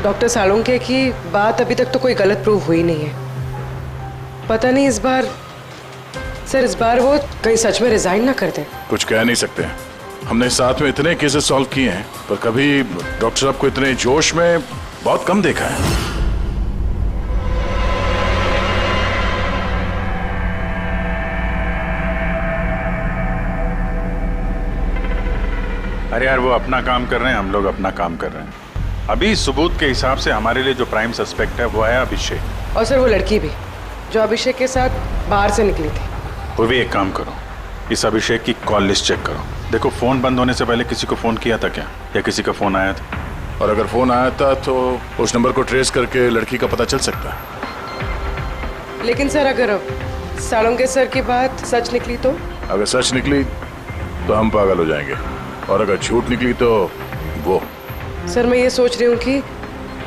डॉक्टर सालुंके की बात अभी तक तो कोई गलत प्रूव हुई नहीं है। पता नहीं इस बार वो कहीं सच में रिजाइन ना कर दें। कुछ कह नहीं सकते, हमने साथ में इतने केसेस सॉल्व किए हैं पर कभी डॉक्टर साहब को इतने जोश में बहुत कम देखा है। अरे यार, वो अपना काम कर रहे हैं, हम लोग अपना काम कर रहे हैं। अभी सबूत के हिसाब से हमारे लिए जो प्राइम सस्पेक्ट है वो है अभिषेक। और सर वो लड़की भी जो अभिषेक के साथ बाहर से निकली थी। वो भी एक काम करो, इस अभिषेक की कॉल लिस्ट चेक करो। देखो फोन बंद होने से पहले किसी को फोन किया था क्या, या किसी का फोन आया था? और अगर फोन आया था तो उस नंबर को ट्रेस करके लड़की का पता चल सकता है। लेकिन सर अगर सालुंके सर की बात सच निकली तो? अगर सच निकली तो हम पागल हो जाएंगे, और अगर झूठ निकली तो वो। सर मैं ये सोच रही हूँ कि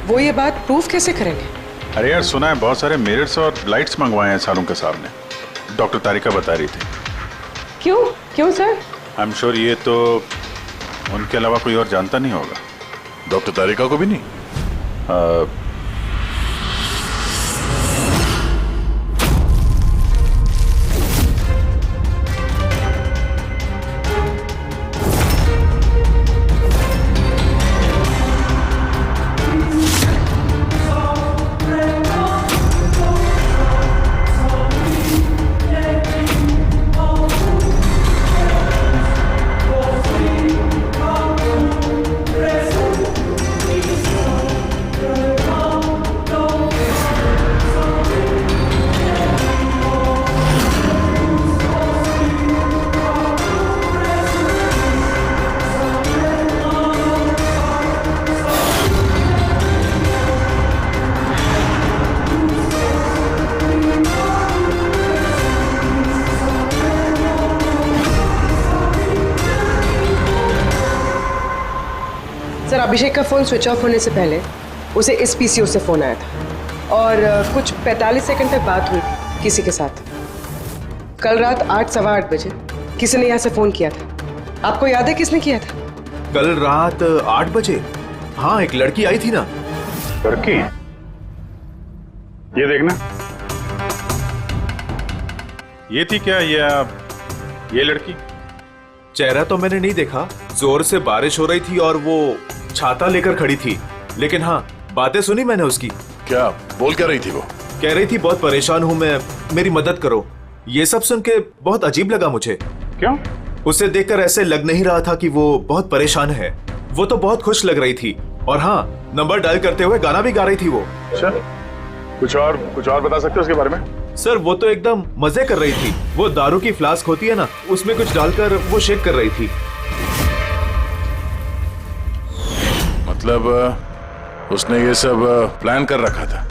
वो ये बात प्रूफ कैसे करेंगे? अरे यार, सुना है बहुत सारे मिरर्स और लाइट्स मंगवाए हैं सालुंके साहब ने, डॉक्टर तारिका बता रही थी। क्यों सर? आई एम श्योर ये तो उनके अलावा कोई और जानता नहीं होगा। डॉक्टर तारिका को भी नहीं? सर अभिषेक का फोन स्विच ऑफ होने से पहले उसे इस पीसीओ से फोन आया था और कुछ 45 सेकंड तक बात हुई किसी के साथ। कल रात 8 सवा 8 बजे किसी ने यहाँ से फोन किया था। आपको याद है किसने किया था? कल रात 8 बजे? हाँ, एक लड़की आई थी ना। लड़की? ये देखना, ये थी क्या ये लड़की? चेहरा तो मैंने नहीं देखा, जोर से बारिश हो रही थी और वो छाता लेकर खड़ी थी, लेकिन हाँ बातें सुनी मैंने उसकी। क्या बोल क्या रही थी वो? कह रही थी बहुत परेशान हूँ मैं, मेरी मदद करो। ये सब सुन के बहुत अजीब लगा मुझे। क्यों? उसे देखकर ऐसे लग नहीं रहा था कि वो बहुत परेशान है। वो तो बहुत खुश लग रही थी, और हाँ नंबर डायल करते हुए गाना भी गा रही थी वो। सर कुछ और बता सकते हो उसके बारे में? सर वो तो एकदम मजे कर रही थी। वो दारू की फ्लास्क होती है ना, उसमें कुछ डालकर वो शेक कर रही थी। मतलब उसने ये सब प्लान कर रखा था।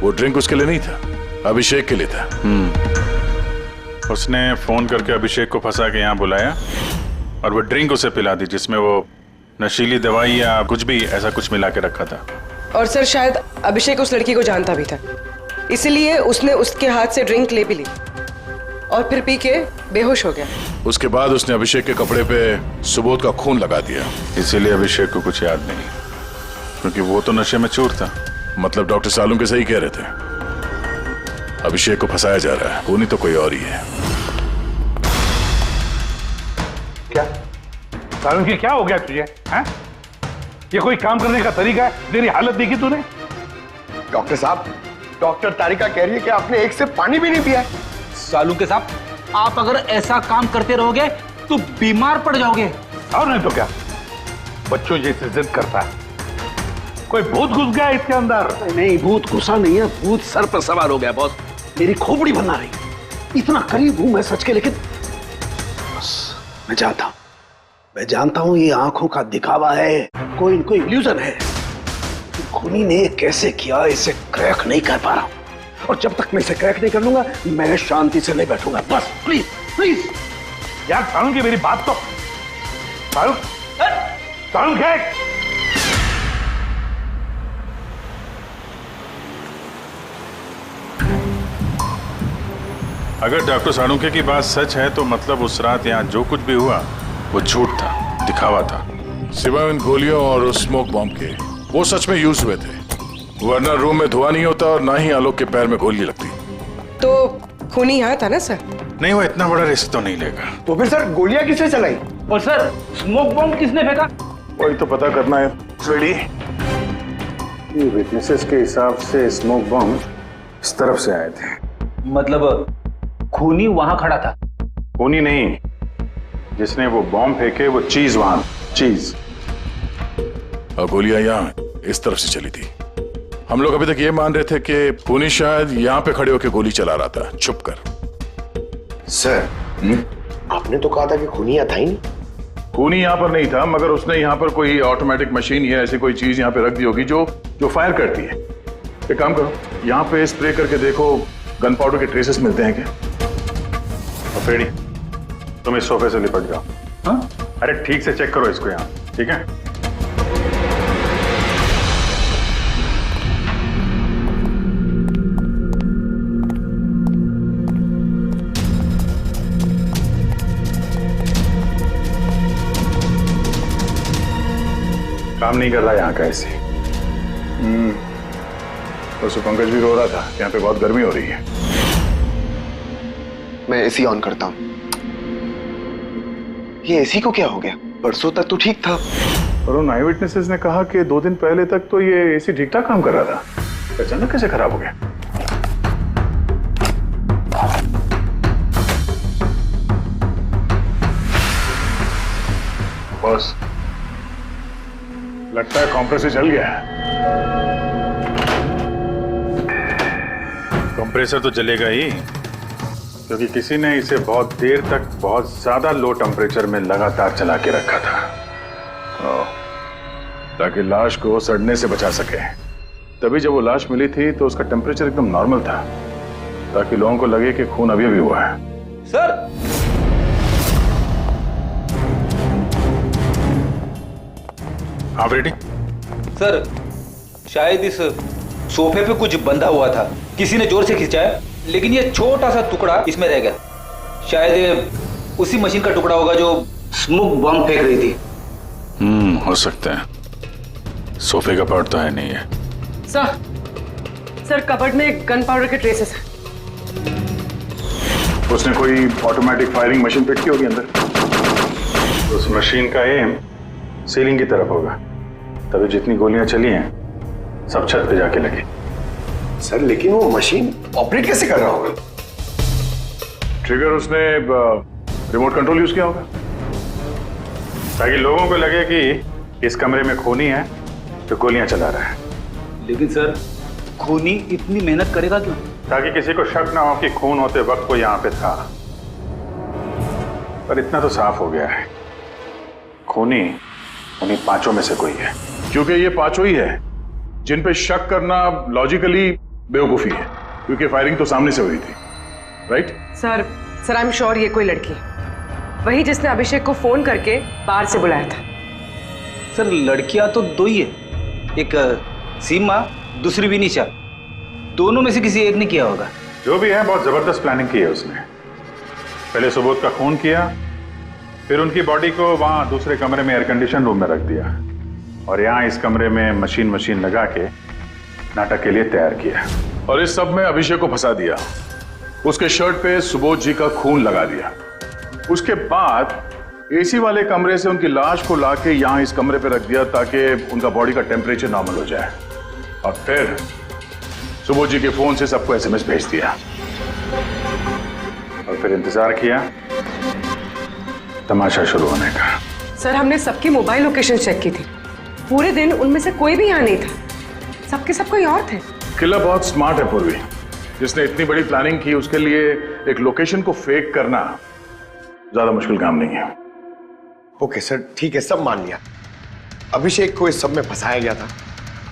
वो ड्रिंक उसके लिए नहीं था, अभिषेक के लिए था। उसने फोन करके अभिषेक को फंसा के यहाँ बुलाया और वो ड्रिंक उसे पिला दी जिसमें वो नशीली दवाई या कुछ भी ऐसा कुछ मिला के रखा था। और सर शायद अभिषेक उस लड़की को जानता भी था, इसलिए उसने उसके हाथ से ड्रिंक ले भी ली और फिर पी के बेहोश हो गया। उसके बाद उसने अभिषेक के कपड़े पे सुबोध का खून लगा दिया, इसीलिए अभिषेक को कुछ याद नहीं, क्योंकि वो तो नशे में चूर था। मतलब डॉक्टर सालुंके सही कह रहे थे, अभिषेक को फंसाया जा रहा है, वो नहीं तो कोई और ही है। क्या सालुंके, क्या हो गया तुझे? हैं? ये कोई काम करने का तरीका है? तेरी हालत देखी तूने? डॉक्टर साहब, डॉक्टर तारिका कह रही है कि आपने एक से पानी भी नहीं पिया। सालू के साहब, आप अगर ऐसा काम करते रहोगे तो बीमार पड़ जाओगे। और नहीं तो क्या, बच्चों जैसे जिद करता है। कोई भूत घुस गया इसके अंदर। नहीं, भूत घुसा नहीं है, भूत सर पर सवार हो गया बॉस। मेरी खोपड़ी बना रही। इतना करीब हूं मैं सच के, लेकिन बस मैं जानता हूं ये आंखों का दिखावा है, कोई इनको इल्यूजन है। खूनी ने कैसे किया इसे क्रैक नहीं कर पा रहा हूं, और जब तक मैं इसे क्रैक नहीं कर लूंगा मैं शांति से नहीं बैठूंगा। बस प्लीज प्लीज यार सारुण की मेरी बात तो सारुण क्रैक। अगर डॉक्टर साणुके की बात सच है तो मतलब उस रात यहाँ जो कुछ भी हुआ वो झूठ था, दिखावा था। सिवाय इन गोलियों और उस स्मोक बॉम्ब के, वो सच में यूज हुए थे, वरना रूम में धुआं नहीं होता और ना ही आलोक के पैर में गोली लगती। तो खूनी यहाँ था ना सर? नहीं, वो इतना बड़ा रिस्क तो नहीं लेगा। तो फिर सर गोलियां किसने चलाई? और सर स्मोक बॉम्ब किसने फेंका? वही तो पता करना है फ्रेडी। ये विटनेसेस के हिसाब से स्मोक बॉम्ब इस तरफ से आए थे। मतलब खूनी वहां खड़ा था? खूनी नहीं, जिसने वो बॉम्ब फेंके वो चीज वहां, चीज। और गोलियां यहाँ इस तरफ से चली थी। हम लोग अभी तक ये मान रहे थे कि खूनी शायद यहाँ पे खड़े होकर गोली चला रहा था छुप कर। सर आपने तो कहा था कि खूनी यहाँ था ही नहीं। खूनी यहाँ पर नहीं था, मगर उसने यहाँ पर कोई ऑटोमेटिक मशीन या ऐसी कोई चीज यहाँ पे रख दी होगी जो फायर करती है। एक काम करो, यहाँ पे स्प्रे करके देखो गन पाउडर के ट्रेसेस मिलते हैं क्या? और फ्रेडी, तुम इस सोफे से लिपट जाओ। हाँ? अरे ठीक से चेक करो इसको यहाँ, ठीक है? काम नहीं कर रहा यहाँ का ऐसे। तो पंकज भी रो रहा था, यहाँ पे बहुत गर्मी हो रही है। मैं एसी ऑन करता हूँ। ये एसी को क्या हो गया? परसों तक तो ठीक था। और उन आई विटनेसेस ने कहा कि 2 दिन पहले तक तो ये एसी ठीक ठाक काम कर रहा था, अचानक कैसे खराब हो गया? बॉस, लगता है कंप्रेसर जल गया है। कंप्रेसर तो जलेगा ही, क्योंकि किसी ने इसे बहुत देर तक बहुत ज्यादा लो टेम्परेचर में लगातार चला के रखा था, ताकि लाश को सड़ने से बचा सके। तभी जब वो लाश मिली थी तो उसका टेम्परेचर एकदम नॉर्मल था, ताकि लोगों को लगे कि खून अभी हुआ है। सर, हाँ रेडी? सर, शायद इस सोफे पे कुछ बंधा हुआ था, किसी ने जोर से खींचा, लेकिन ये छोटा सा टुकड़ा इसमें रह गया। शायद उसी मशीन का टुकड़ा होगा जो स्मोक बॉम्ब फेंक रही थी। हो सकता है। सोफे का पार्ट तो है नहीं है। सर कबर्ड में गन पाउडर के ट्रेसेस हैं। उसने कोई ऑटोमेटिक फायरिंग मशीन फिट की होगी अंदर। उस मशीन का एम सीलिंग की तरफ होगा, तभी जितनी गोलियां चली हैं सब छत पे जाके लगी। सर लेकिन वो मशीन ऑपरेट कैसे कर रहा होगा? ट्रिगर उसने रिमोट कंट्रोल यूज किया होगा, ताकि लोगों को लगे कि इस कमरे में खूनी है तो गोलियां चला रहा है। लेकिन सर, खूनी इतनी मेहनत करेगा क्यों? ताकि किसी को शक ना हो कि खून होते वक्त वो यहाँ पे था। पर इतना तो साफ हो गया है, खूनी उन्हीं 5 में से कोई है, क्योंकि ये 5 ही है जिन पे शक करना लॉजिकली बेवकूफी है, क्योंकि फायरिंग तो सामने से हुई थी, right? Sir I am sure ये कोई लड़की है, वही जिसने अभिषेक को फोन करके बाहर से बुलाया था। सर लड़कियां तो 2 ही है, एक सीमा, दूसरी विनीशा। दोनों में से किसी एक ने किया होगा। जो भी है, बहुत जबरदस्त प्लानिंग की है उसने। पहले सुबोध का खून किया, फिर उनकी बॉडी को वहां दूसरे कमरे में एयर कंडीशन रूम में रख दिया, और यहाँ इस कमरे में मशीन लगा के नाटक के लिए तैयार किया। और इस सब में अभिषेक को फंसा दिया, उसके शर्ट पे सुबोध जी का खून लगा दिया। उसके बाद एसी वाले कमरे से उनकी लाश को लाके यहाँ इस कमरे पे रख दिया, ताकि उनका बॉडी का टेम्परेचर नॉर्मल हो जाए। और फिर सुबोध जी के फोन से सबको एसएमएस भेज दिया और फिर इंतजार किया तमाशा शुरू होने का। सर हमने सबकी मोबाइल लोकेशन चेक की थी, पूरे दिन उनमें से कोई भी यहाँ नहीं था, सबके सब कोई और थे। किलर बहुत स्मार्ट है पूर्वी, जिसने इतनी बड़ी प्लानिंग की उसके लिए एक लोकेशन को फेक करना ज्यादा मुश्किल काम नहीं है। ओके सर, ठीक है, सब मान लिया। अभिषेक को इस सब में फंसाया गया था।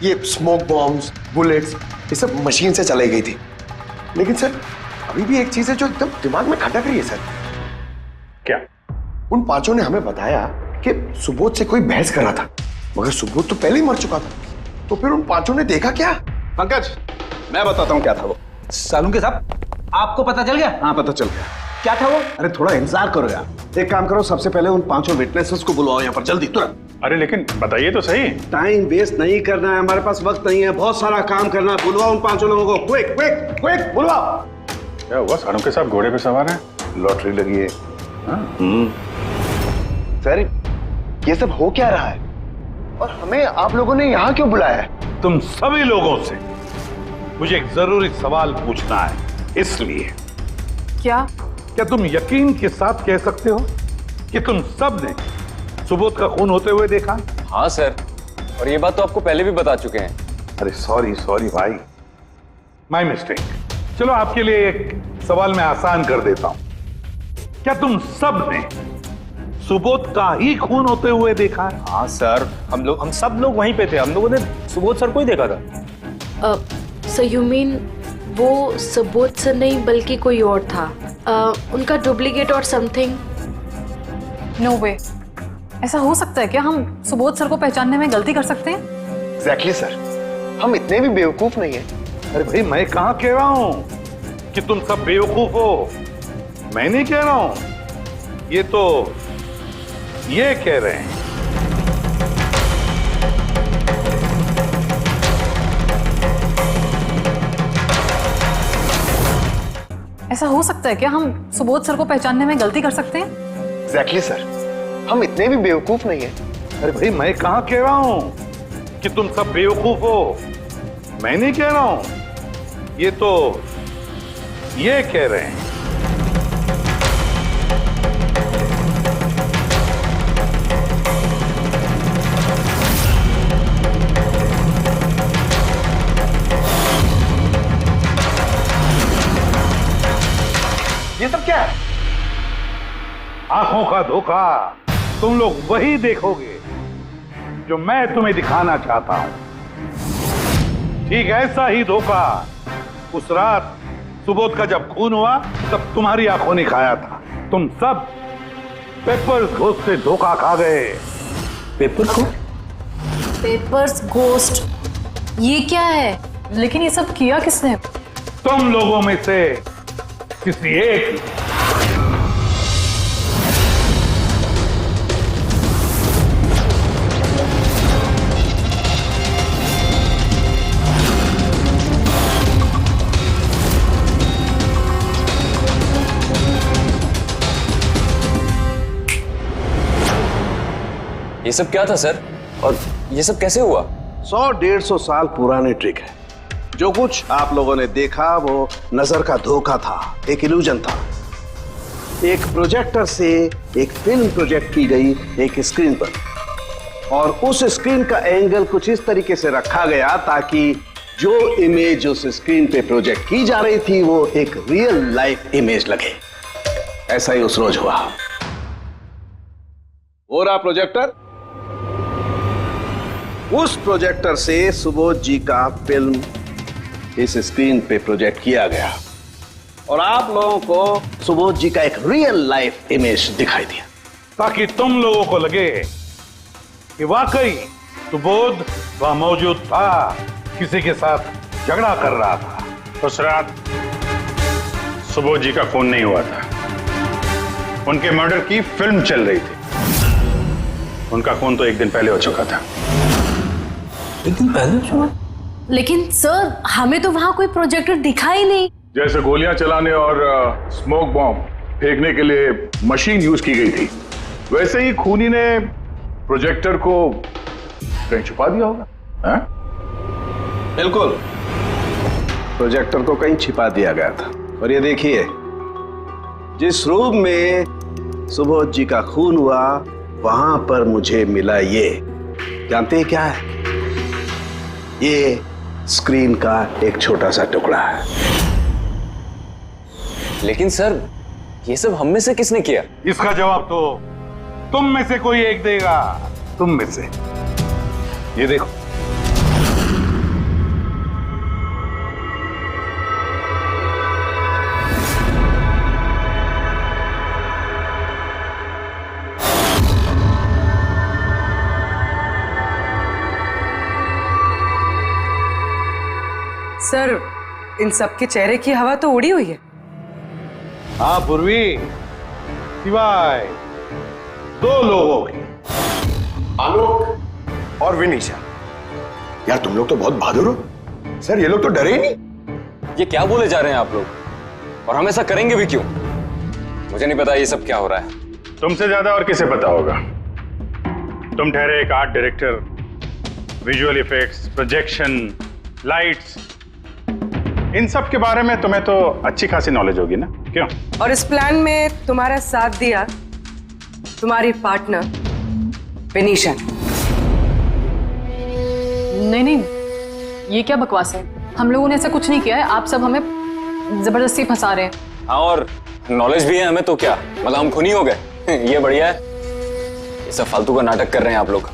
ये स्मोक बॉम्ब्स, बुलेट्स, ये सब मशीन से चलाई गई थी। लेकिन सर अभी भी एक चीज है जो एकदम दिमाग में खटक रही है सर। क्या? उन पांचों ने हमें बताया कि सुबोध से कोई बहस कर रहा था, मगर सुबोध तो पहले ही मर चुका था। तो फिर उन पांचों ने देखा क्या? पंकज, मैं बताता हूँ क्या था वो। सालुंके साहब, आपको पता चल गया? हाँ पता चल गया। क्या था वो? अरे थोड़ा इंतजार करो यार। एक काम करो, सबसे पहले उन पांचों विटनेसेस को बुलाओ यहाँ पर जल्दी, तुरंत। अरे लेकिन बताइए तो सही। टाइम वेस्ट नहीं करना है, हमारे पास वक्त नहीं है, बहुत सारा काम करना है। बुलवाओ उन पांचों लोगों को, क्विक क्विक क्विक बुलवाओ। क्या हुआ? सारों के साथ घोड़े पे सवार है? लॉटरी लगी है। सर ये सब हो क्या रहा है और हमें आप लोगों ने यहाँ क्यों बुलाया है? तुम सभी लोगों से मुझे एक जरूरी सवाल पूछना है, इसलिए। क्या तुम यकीन के साथ कह सकते हो कि तुम सब ने सुबोध का खून होते हुए देखा? हाँ सर, और ये बात तो आपको पहले भी बता चुके हैं। अरे सॉरी भाई, माय मिस्टेक। चलो आपके लिए एक सवाल मैं आसान कर देता हूं। क्या तुम सब ने सुबोध का ही खून होते हुए देखा है? हाँ सर, हम सब लोग वहीं पे थे, हम लोगों ने सुबोध सर को ही देखा था। सर यू मीन वो सुबोध सर नहीं बल्कि कोई और था, उनका डुप्लीकेट और समथिंग? नो वे, ऐसा हो सकता है क्या? हम सुबोध सर को पहचानने में गलती कर सकते हैं? एग्जैक्टली सर, हम इतने भी बेवकूफ नहीं है। अरे भाई मैं कहां कह रहा हूं कि तुम सब बेवकूफ हो, मैं नहीं कह रहा हूं, ये तो ये कह रहे हैं। ऐसा हो सकता है क्या? हम सुबोध सर को पहचानने में गलती कर सकते हैं? एग्जैक्टली सर, हम इतने भी बेवकूफ नहीं है। अरे भाई मैं कहां कह रहा हूं कि तुम सब बेवकूफ हो, मैं नहीं कह रहा हूं, ये तो ये कह रहे हैं। ये सब क्या है? आंखों का धोखा। तुम लोग वही देखोगे जो मैं तुम्हें दिखाना चाहता हूं। ठीक ऐसा ही धोखा उस रात सुबोध का जब खून हुआ तब तुम्हारी आंखों ने खाया था। तुम सब पेपर्स घोस्ट से धोखा खा गए। पेपर्स घोस्ट, ये क्या है? लेकिन ये सब किया किसने? तुम लोगों में से किसी एक ने। ये सब क्या था सर, और ये सब कैसे हुआ? 100-150 साल पुरानी ट्रिक है। जो कुछ आप लोगों ने देखा वो नजर का धोखा था, एक इल्यूजन था। एक प्रोजेक्टर से एक फिल्म प्रोजेक्ट की गई एक स्क्रीन पर, और उस स्क्रीन का एंगल कुछ इस तरीके से रखा गया ताकि जो इमेज उस स्क्रीन पे प्रोजेक्ट की जा रही थी वो एक रियल लाइफ इमेज लगे। ऐसा ही उस रोज हुआ। हो रहा प्रोजेक्टर, उस प्रोजेक्टर से सुबोध जी का फिल्म इस स्क्रीन पे प्रोजेक्ट किया गया और आप लोगों को सुबोध जी का एक रियल लाइफ इमेज दिखाई दिया, ताकि तुम लोगों को लगे कि वाकई सुबोध वहां मौजूद था, किसी के साथ झगड़ा कर रहा था। उस रात सुबोध जी का खून नहीं हुआ था, उनके मर्डर की फिल्म चल रही थी। उनका खून तो एक दिन पहले हो चुका था। एक दिन पहले? लेकिन सर हमें तो वहां कोई प्रोजेक्टर दिखा ही नहीं। जैसे गोलियां चलाने और स्मोक बॉम्ब फेंकने के लिए मशीन यूज की गई थी, वैसे ही खूनी ने प्रोजेक्टर को कहीं छुपा दिया होगा। हाँ? बिल्कुल। प्रोजेक्टर को कहीं छिपा दिया गया था। और ये देखिए, जिस रूम में सुबोध जी का खून हुआ वहां पर मुझे मिला ये, जानते हैं क्या है? ये स्क्रीन का एक छोटा सा टुकड़ा है। लेकिन सर, ये सब हम में से किसने किया? इसका जवाब तो तुम में से कोई एक देगा। तुम में से। ये देखो, सर, इन सबके चेहरे की हवा तो उड़ी हुई है। हाँ पूर्वी, सिवाय 2 लोगों की, आलोक और विनीशा। यार तुम लोग तो बहुत बहादुर हो। सर ये लोग तो डरे ही नहीं। ये क्या बोले जा रहे हैं आप लोग? और हम ऐसा करेंगे भी क्यों? मुझे नहीं पता ये सब क्या हो रहा है। तुमसे ज्यादा और किसे पता होगा? तुम ठहरे एक art director, visual effects, projection, lights, इन सब के बारे में तुम्हें तो अच्छी खासी नॉलेज होगी ना, क्यों? और इस प्लान में तुम्हारा साथ दिया तुम्हारी पार्टनर विनीशा। नहीं, ये क्या बकवास है? हम लोगों ने ऐसा कुछ नहीं किया है। आप सब हमें जबरदस्ती फंसा रहे हैं। हाँ, और नॉलेज भी है हमें तो क्या, मतलब हम खूनी हो गए? ये बढ़िया है। ये सब फालतू का नाटक कर रहे हैं आप लोग।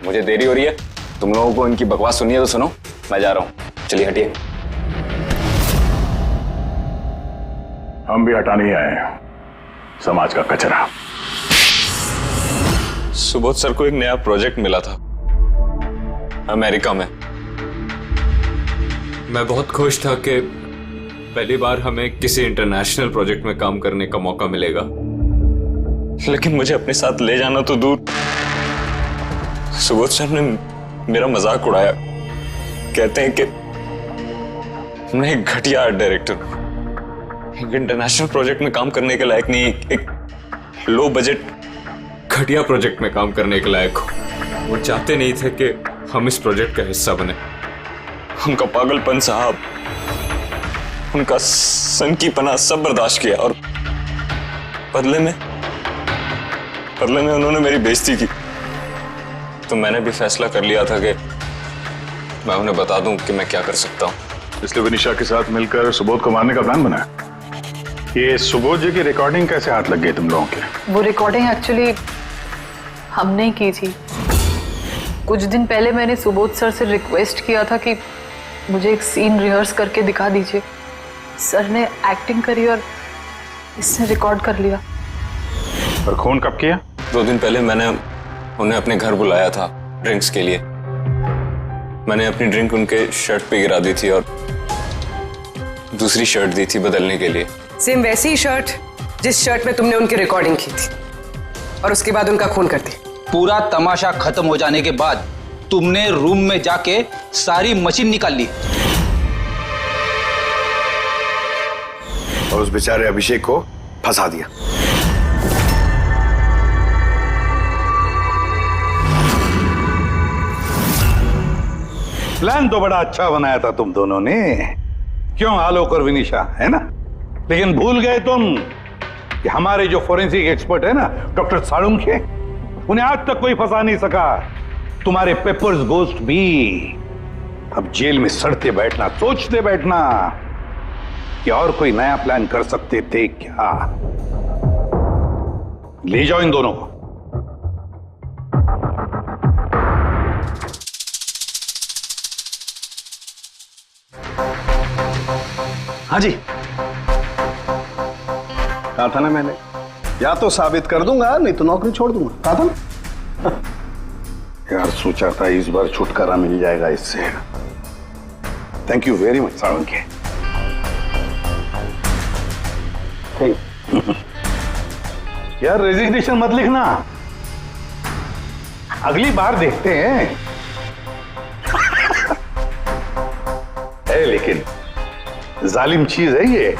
मुझे देरी हो रही है। तुम लोगों को इनकी बकवास सुनिए तो सुनो, मैं जा रहा हूँ। चलिए हटिए। हम भी हटाने ही आए हैं समाज का कचरा। सुबोध सर को एक नया प्रोजेक्ट मिला था अमेरिका में। मैं बहुत खुश था कि पहली बार हमें किसी इंटरनेशनल प्रोजेक्ट में काम करने का मौका मिलेगा, लेकिन मुझे अपने साथ ले जाना तो दूर। सुबोध सर ने मेरा मजाक उड़ाया। कहते हैं कि मैं एक घटिया आर्ट डायरेक्टर हूं, एक इंटरनेशनल प्रोजेक्ट में काम करने के लायक नहीं, एक लो बजट घटिया प्रोजेक्ट में काम करने के लायक हूं। वो चाहते नहीं थे कि हम इस प्रोजेक्ट का हिस्सा बने। उनका पागलपन साहब, उनका सनकीपना सब बर्दाश्त किया, और बदले में उन्होंने मेरी बेइज्जती की। तो मैंने भी फैसला कर लिया था कि मैं उन्हें बता दूं कि मैं क्या कर सकता हूं। इसलिए विनीशा के साथ मिलकर सुबोध को मारने का प्लान बनाया। ये सुबोध जी की रिकॉर्डिंग कैसे हाथ लग गई तुम लोगों के? वो रिकॉर्डिंग एक्चुअली हमने की थी। कुछ दिन पहले मैंने सुबोध सर से रिक्वेस्ट किया था कि मुझे एक सीन रिहर्स करके दिखा दीजिए। सर ने एक्टिंग करी और इसने रिकॉर्ड कर लिया। और खून कब किया? 2 दिन पहले मैंने उन्हें अपने घर बुलाया था ड्रिंक्स के लिए। मैंने अपनी ड्रिंक उनके शर्ट पे गिरा दी थी और दूसरी शर्ट दी थी बदलने के लिए। सेम वैसी ही शर्ट जिस शर्ट में तुमने उनकी रिकॉर्डिंग की थी, और उसके बाद उनका खून कर दिया। पूरा तमाशा खत्म हो जाने के बाद तुमने रूम में जाके सारी मशीन निकाल ली और उस बेचारे अभिषेक को फंसा दिया। प्लान तो बड़ा अच्छा बनाया था तुम दोनों ने, क्यों आलोक और विनीशा, है ना? लेकिन भूल गए तुम कि हमारे जो फोरेंसिक एक्सपर्ट है ना, डॉक्टर साळुंखे, उन्हें आज तक कोई फंसा नहीं सका। तुम्हारे पेपर्स गोस्ट भी अब जेल में सड़ते बैठना, सोचते बैठना कि और कोई नया प्लान कर सकते थे क्या। ले जाओ इन दोनों को। हाँ जी, कहा था ना मैंने, या तो साबित कर दूंगा नहीं तो नौकरी छोड़ दूंगा। कहा था ना। यार सोचा था इस बार छुटकारा मिल जाएगा इससे। Thank you very much Salunkhe. यार रेजिग्नेशन मत लिखना, अगली बार देखते हैं। है लेकिन जालिम चीज है ये।